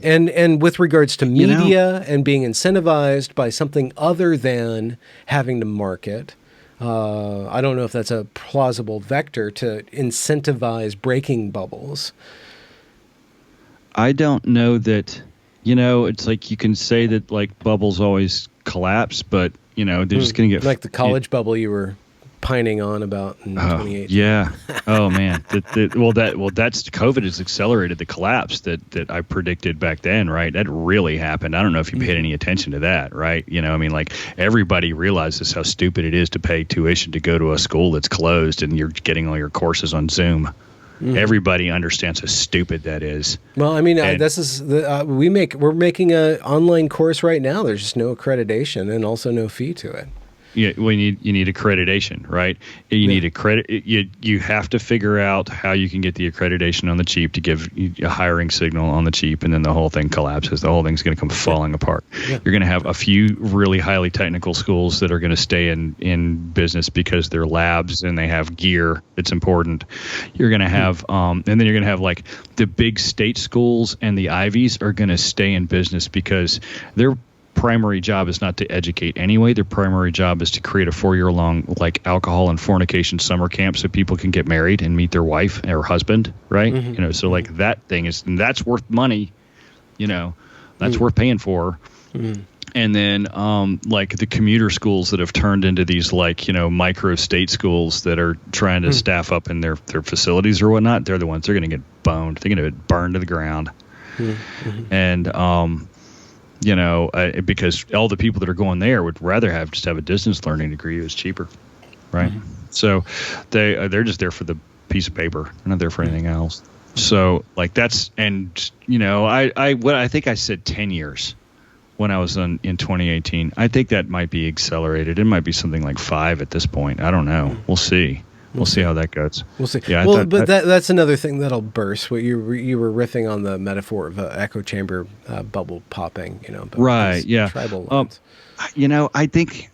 And with regards to media and being incentivized by something other than having to market, I don't know if that's a plausible vector to incentivize breaking bubbles. I don't know that, it's like you can say that like bubbles always collapse, but, they're just going to get... Like the college bubble you were pining on about in 2018. Yeah. Oh man. That's COVID has accelerated the collapse that I predicted back then, right? That really happened. I don't know if you paid any attention to that, right? Like everybody realizes how stupid it is to pay tuition to go to a school that's closed and you're getting all your courses on Zoom. Everybody understands how stupid that is. Well, I mean, this is we're making an online course right now. There's just no accreditation and also no fee to it. Yeah, you need accreditation, right? You need you have to figure out how you can get the accreditation on the cheap to give a hiring signal on the cheap, and then the whole thing collapses. The whole thing's going to come falling apart. Yeah. You're going to have a few really highly technical schools that are going to stay in business because they're labs and they have gear that's important. You're going to have, and then you're going to have like the big state schools and the Ivies are going to stay in business because they're primary job is not to educate anyway. Their primary job is to create a 4-year-long like alcohol and fornication summer camp so people can get married and meet their wife or husband, right? So like that thing is, and that's worth money, that's worth paying for. And then like the commuter schools that have turned into these like, micro state schools that are trying to staff up in their facilities or whatnot, they're the ones that are going to get boned. They're going to get burned to the ground. And because all the people that are going there would rather have a distance learning degree. It was cheaper, right? So they're just there for the piece of paper. They're not there for anything else. So like that's, and I think I said 10 years when I was in 2018. I think that might be accelerated. It might be something like 5 at this point. I don't know. We'll see. We'll see how that goes. We'll see. Yeah, that's another thing that'll burst. What you were riffing on the metaphor of echo chamber bubble popping. Right. Yeah. Tribal lines. I think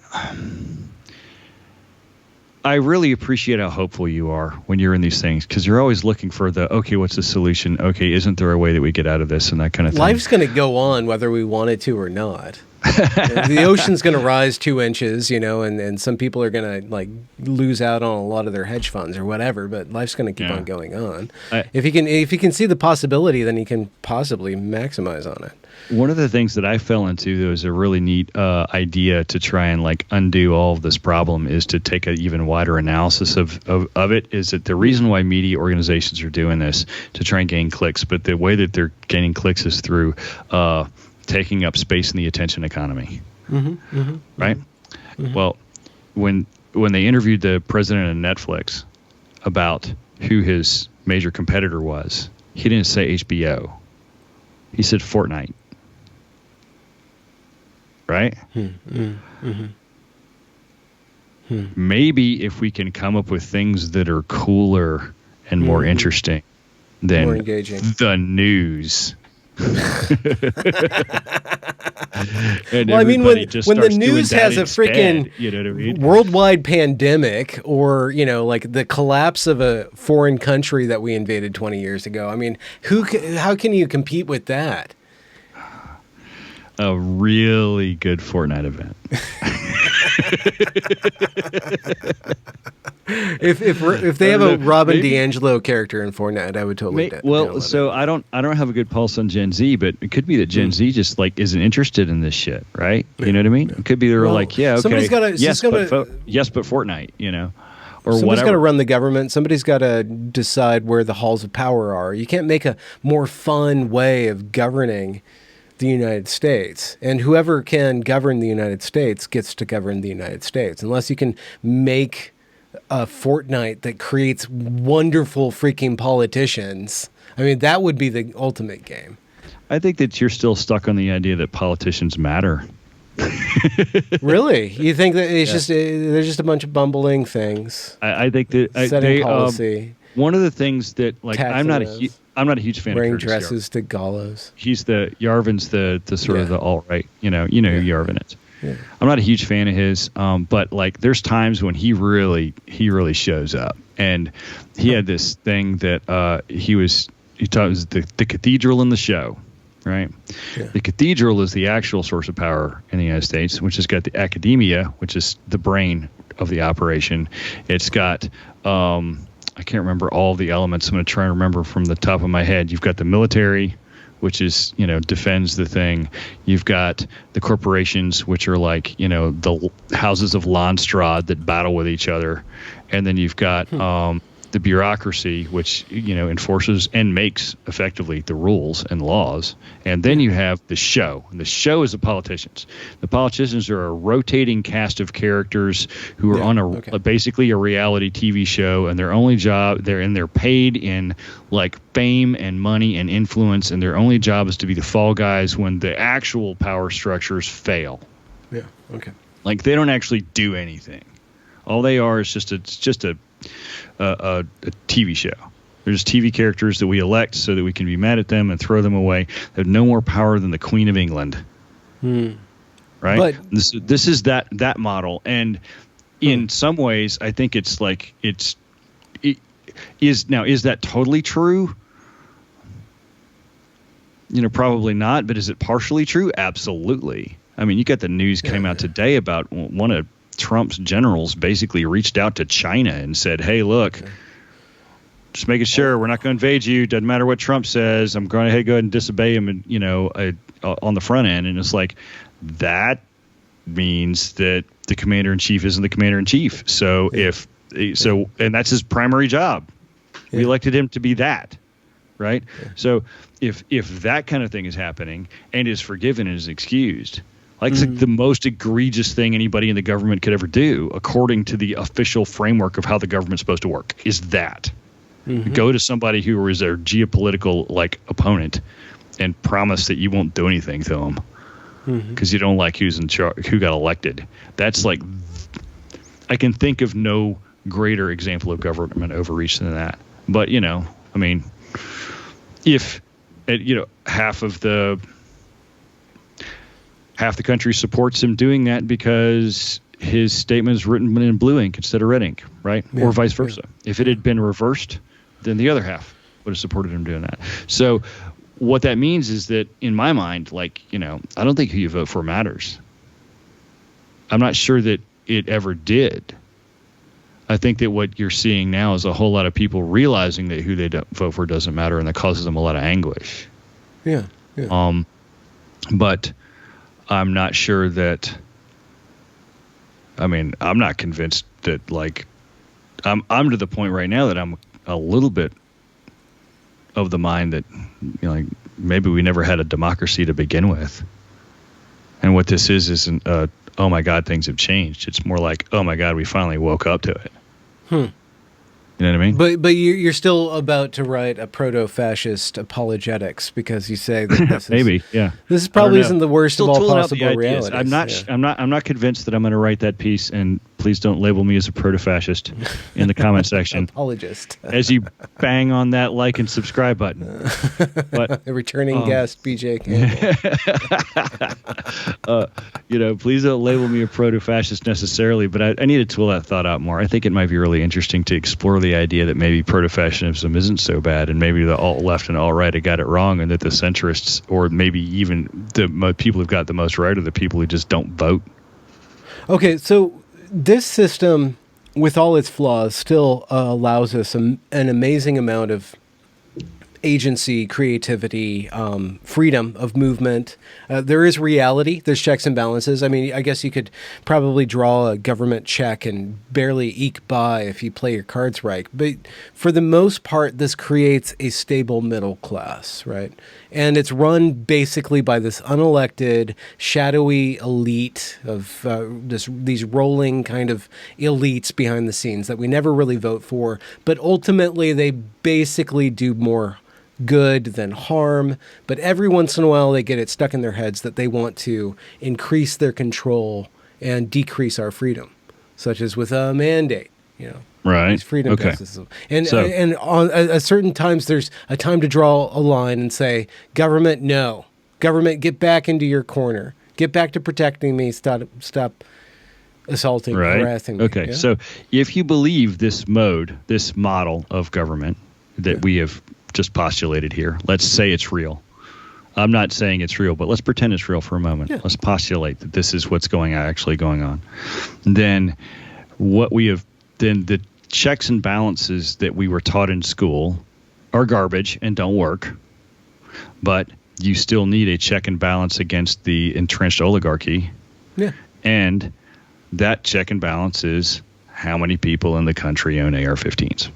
I really appreciate how hopeful you are when you're in these things, because you're always looking for okay, what's the solution? Okay, isn't there a way that we get out of this and that kind of thing? Life's going to go on whether we want it to or not. The ocean's going to rise 2 inches, and some people are going to like lose out on a lot of their hedge funds or whatever. But life's going to keep on going on. If he can see the possibility, then he can possibly maximize on it. One of the things that I fell into, though, is a really neat idea to try and like undo all of this problem is to take an even wider analysis of it. Is that the reason why media organizations are doing this to try and gain clicks, but the way that they're gaining clicks is through taking up space in the attention economy, right? Mm-hmm. Well, when they interviewed the president of Netflix about who his major competitor was, he didn't say HBO. He said Fortnite. Right? Maybe if we can come up with things that are cooler and more interesting than more engaging. The news. Well, I mean, when the news has a freaking worldwide pandemic, or like the collapse of a foreign country that we invaded 20 years ago, I mean, how can you compete with that? A really good Fortnite event. If they have a Robin DiAngelo character in Fortnite, I would totally. So I don't have a good pulse on Gen Z, but it could be that Gen Z just like isn't interested in this shit, right? You know what I mean? It could be they're like, yeah, okay, yes, but Fortnite, or somebody's got to run the government. Somebody's got to decide where the halls of power are. You can't make a more fun way of governing the United States, and whoever can govern the United States gets to govern the United States, unless you can make a Fortnite that creates wonderful freaking politicians. I mean, that would be the ultimate game. I think that you're still stuck on the idea that politicians matter. Really? You think that it's just they're just a bunch of bumbling things? I think that setting policy. One of the things that like I'm not a huge fan wearing of Curtis dresses to gallows. He's Yarvin's the sort of the alt-right, who Yarvin is. Yeah. I'm not a huge fan of his, but like there's times when he really shows up, and he had this thing that he thought it was the cathedral in the show, right? Yeah. The cathedral is the actual source of power in the United States, which has got the academia, which is the brain of the operation. It's got I can't remember all the elements. I'm going to try and remember from the top of my head. You've got the military, which is, defends the thing. You've got the corporations, which are like, the houses of Landstrad that battle with each other. And then you've got the bureaucracy, which, enforces and makes effectively the rules and laws. And then you have the show. And the show is the politicians. The politicians are a rotating cast of characters who are on basically a reality TV show, and their only job, they're paid in like fame and money and influence, and their only job is to be the fall guys when the actual power structures fail. Yeah. Okay. Like they don't actually do anything. All they are is just a TV show. They're just TV characters that we elect so that we can be mad at them and throw them away. They have no more power than the Queen of England. Right? But this is that model. And in some ways, I think it's like is that totally true? Probably not. But is it partially true? Absolutely. I mean, you got the news came out today about one of Trump's generals basically reached out to China and said, hey, look, just making sure we're not going to invade you. Doesn't matter what Trump says. I'm going to go ahead and disobey him, and, on the front end. And it's like, that means that the commander in chief isn't the commander in chief. So and that's his primary job. We elected him to be that. Right. Yeah. So if that kind of thing is happening and is forgiven and is excused, it's like the most egregious thing anybody in the government could ever do, according to the official framework of how the government's supposed to work, is that. Go to somebody who is their geopolitical opponent and promise that you won't do anything to them because you don't like who's in charge, who got elected. That's like, I can think of no greater example of government overreach than that. But I mean, if half the country supports him doing that because his statement is written in blue ink instead of red ink, right? Yeah, or vice versa. Yeah. If it had been reversed, then the other half would have supported him doing that. So what that means is that in my mind, like, I don't think who you vote for matters. I'm not sure that it ever did. I think that what you're seeing now is a whole lot of people realizing that who they vote for doesn't matter, and that causes them a lot of anguish. Yeah. But I'm not sure that. I mean, I'm not convinced that, like, I'm to the point right now that I'm a little bit of the mind that, like, maybe we never had a democracy to begin with. And what this isn't, oh my God, things have changed. It's more like, oh my God, we finally woke up to it. You know what I mean? But you're still about to write a proto-fascist apologetics because you say that this maybe, yeah. This probably isn't the worst Still of all tooling out possible the ideas. realities. I'm not convinced that I'm going to write that piece. And please don't label me as a proto-fascist in the comment section. Apologist. As you bang on that like and subscribe button. But the returning guest, BJ Campbell. Please don't label me a proto-fascist necessarily, but I need to tool that thought out more. I think it might be really interesting to explore the idea that maybe proto-fascism isn't so bad, and maybe the alt-left and alt-right have got it wrong, and that the centrists, or maybe even the people who've got the most right, are the people who just don't vote. Okay, so this system, with all its flaws, still allows us an amazing amount of agency, creativity, freedom of movement. There is reality. There's checks and balances. I mean, I guess you could probably draw a government check and barely eke by if you play your cards right. But for the most part, this creates a stable middle class, right? And it's run basically by this unelected, shadowy elite of these rolling kind of elites behind the scenes that we never really vote for. But ultimately, they basically do more good than harm, but every once in a while they get it stuck in their heads that they want to increase their control and decrease our freedom, such as with a mandate, Right. These freedom Okay. tests. And on at certain times there's a time to draw a line and say, government, no. Government, get back into your corner. Get back to protecting me. Stop assaulting, harassing me. Okay. Yeah? So if you believe this model of government that we have just postulated here, let's say it's real. I'm not saying it's real, but let's pretend it's real for a moment. Yeah. Let's postulate that this is what's actually going on. Then the checks and balances that we were taught in school are garbage and don't work. But you still need a check and balance against the entrenched oligarchy. Yeah. And that check and balance is how many people in the country own AR-15s.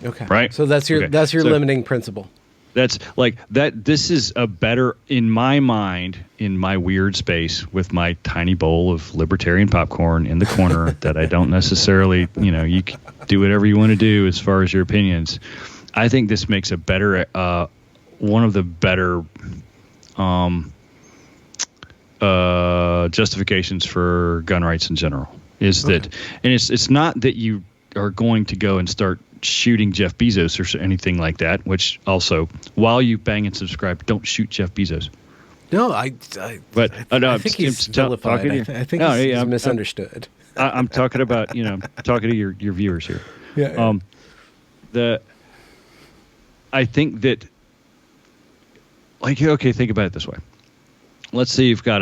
Okay. Right. So that's your limiting principle. That's like that. This is a better, in my mind, in my weird space with my tiny bowl of libertarian popcorn in the corner that I don't necessarily, you can do whatever you want to do as far as your opinions. I think this makes a better, one of the better justifications for gun rights in general is that, and it's not that you are going to go and start shooting Jeff Bezos or anything like that, which also, while you bang and subscribe, don't shoot Jeff Bezos. No, I think he's vilified. I think he's misunderstood. I'm talking about, talking to your viewers here. Yeah. I think that, think about it this way. Let's say you've got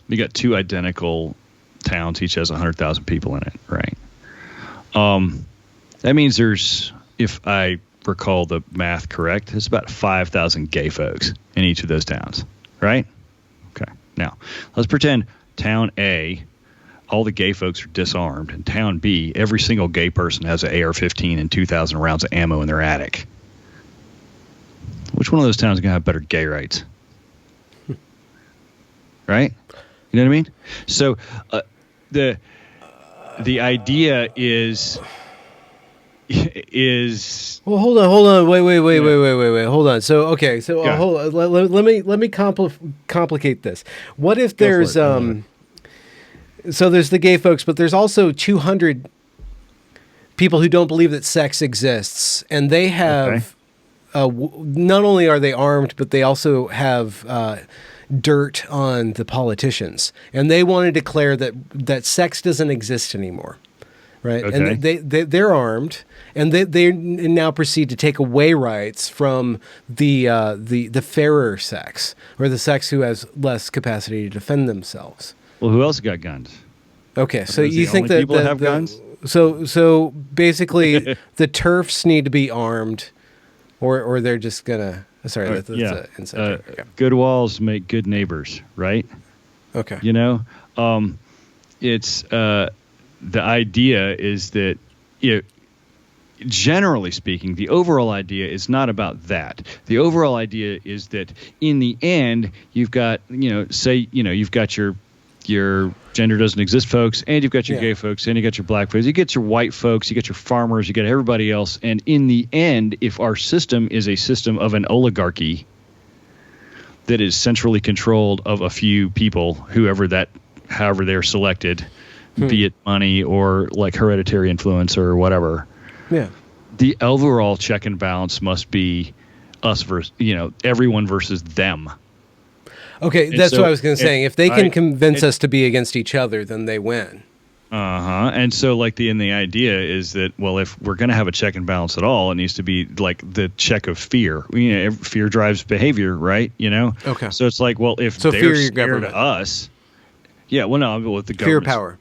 you got two identical towns, each has 100,000 people in it, right? That means there's, if I recall the math correct, there's about 5,000 gay folks in each of those towns, right? Okay. Now, let's pretend town A, all the gay folks are disarmed, and town B, every single gay person has an AR-15 and 2,000 rounds of ammo in their attic. Which one of those towns is going to have better gay rights? Right? You know what I mean? So the idea is well, hold on, wait, hold on. So hold on. Let me complicate this. What if there's so there's the gay folks, but there's also 200 people who don't believe that sex exists, and they have not only are they armed, but they also have dirt on the politicians, and they want to declare that sex doesn't exist anymore, right? Okay. And they're armed, and they now proceed to take away rights from the fairer sex, or the sex who has less capacity to defend themselves. Well, who else got guns? Okay, so those you the think only that people that have guns? So basically, the TERFs need to be armed, or they're just gonna. Sorry, that's an inside joke. Yeah. Good walls make good neighbors, right? Okay. You know, it's the idea is that, generally speaking, the overall idea is not about that. The overall idea is that in the end, you've got, you've got your gender doesn't exist folks, and you've got your gay folks, and you got your black folks, you get your white folks, you get your farmers, you get everybody else. And in the end, if our system is a system of an oligarchy that is centrally controlled of a few people, however they're selected, be it money or like hereditary influence or whatever, the overall check and balance must be us versus, everyone versus them. Okay, that's what I was going to say. If they can convince us to be against each other, then they win. And so, the idea is that, well, if we're going to have a check and balance at all, it needs to be like the check of fear. Fear drives behavior, right? Okay. So it's like, well, if they're fear your scared government. of us, with the government, Fear power.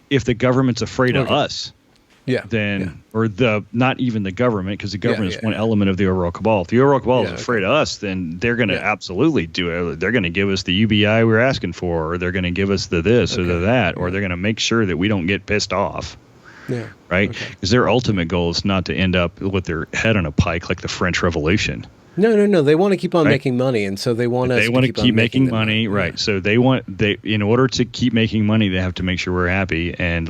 If the government's afraid of us. Or not even the government, because the government is one element of the overall cabal. If the overall cabal is afraid of us, then they're going to absolutely do it. They're going to give us the UBI we're asking for, or they're going to give us the this or the that, or they're going to make sure that we don't get pissed off. Right? Because their ultimate goal is not to end up with their head on a pike like the French Revolution. No. They want to keep on making money, and so they want us to keep making money. Right. So in order to keep making money, they have to make sure we're happy. And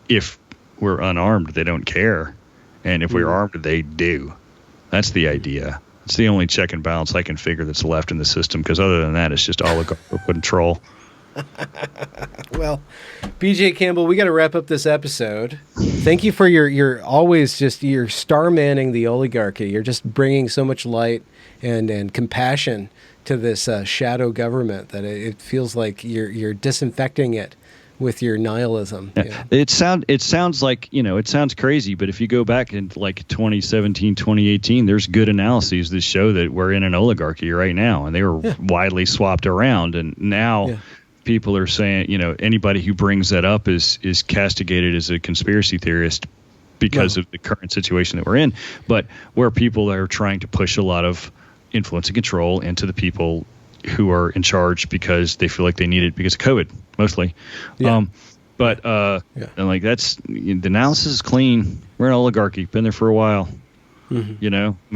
if we're unarmed, they don't care, and if we're armed, they do. That's the idea. It's the only check and balance I can figure that's left in the system, because other than that, it's just oligarchical control. Well, BJ Campbell, we got to wrap up this episode. Thank you for your always just your star manning the oligarchy. You're just bringing so much light and compassion to this shadow government that it feels like you're disinfecting it with your nihilism. It sounds like, it sounds crazy, but if you go back in 2017, 2018, there's good analyses that show that we're in an oligarchy right now, and they were widely swapped around. And now people are saying, anybody who brings that up is castigated as a conspiracy theorist because of the current situation that we're in. But where people are trying to push a lot of influence and control into the people who are in charge because they feel like they need it because of COVID, mostly. And that's, the analysis is clean. We're an oligarchy, been there for a while.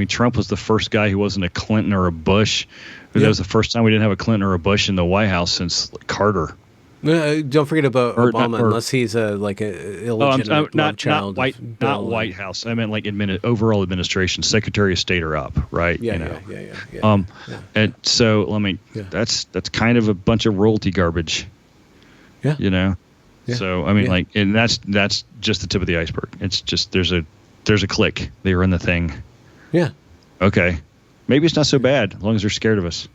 Trump was the first guy who wasn't a Clinton or a Bush. That was the first time we didn't have a Clinton or a Bush in the White House since Carter. Don't forget about Obama, unless he's a illegitimate love child. Not White House. I meant overall administration, Secretary of State or up, right? And so that's kind of a bunch of royalty garbage. So and that's just the tip of the iceberg. It's just there's a click. They run the thing. Okay, maybe it's not so bad as long as they're scared of us.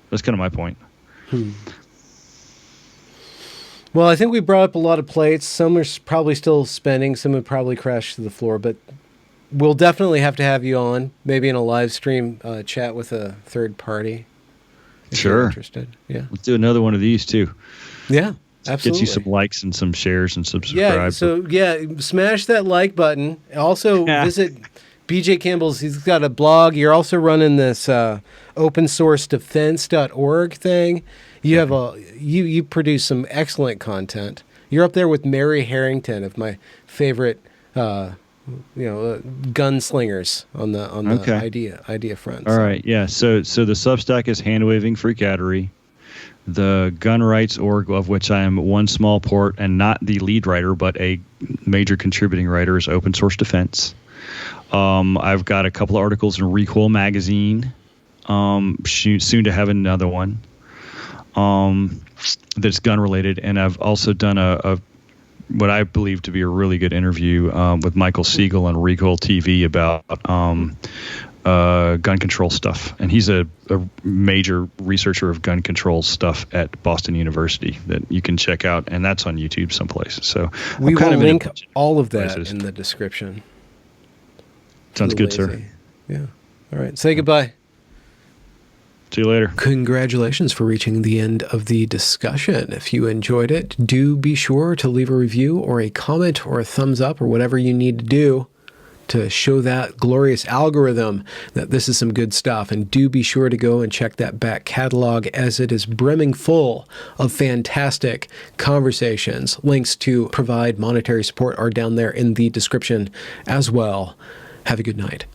That's kind of my point. Well, I think we brought up a lot of plates. Some are probably still spinning. Some would probably crash to the floor. But we'll definitely have to have you on, maybe in a live stream chat with a third party. If you're interested. Yeah. Let's do another one of these, too. Yeah, absolutely. Get you some likes and some shares and subscribe. Smash that like button. Also, visit BJ Campbell's. He's got a blog. You're also running this opensourcedefense.org thing. You have you produce some excellent content. You're up there with Mary Harrington, of my favorite, gunslingers on the idea front. All right, yeah. So the Substack is Hand Waving Freakattery. The gun rights org, of which I am one small port and not the lead writer, but a major contributing writer, is Open Source Defense. I've got a couple of articles in Recoil Magazine. Soon to have another one. That's gun related, and I've also done a what I believe to be a really good interview with Michael Siegel on Recoil TV about gun control stuff, and he's a major researcher of gun control stuff at Boston University that you can check out, and that's on YouTube someplace. So we will link all of that in the description. Sounds good, sir. Yeah. All right. Say goodbye. See you later. Congratulations for reaching the end of the discussion. If you enjoyed it, do be sure to leave a review or a comment or a thumbs up or whatever you need to do to show that glorious algorithm that this is some good stuff. And do be sure to go and check that back catalog, as it is brimming full of fantastic conversations. Links to provide monetary support are down there in the description as well. Have a good night.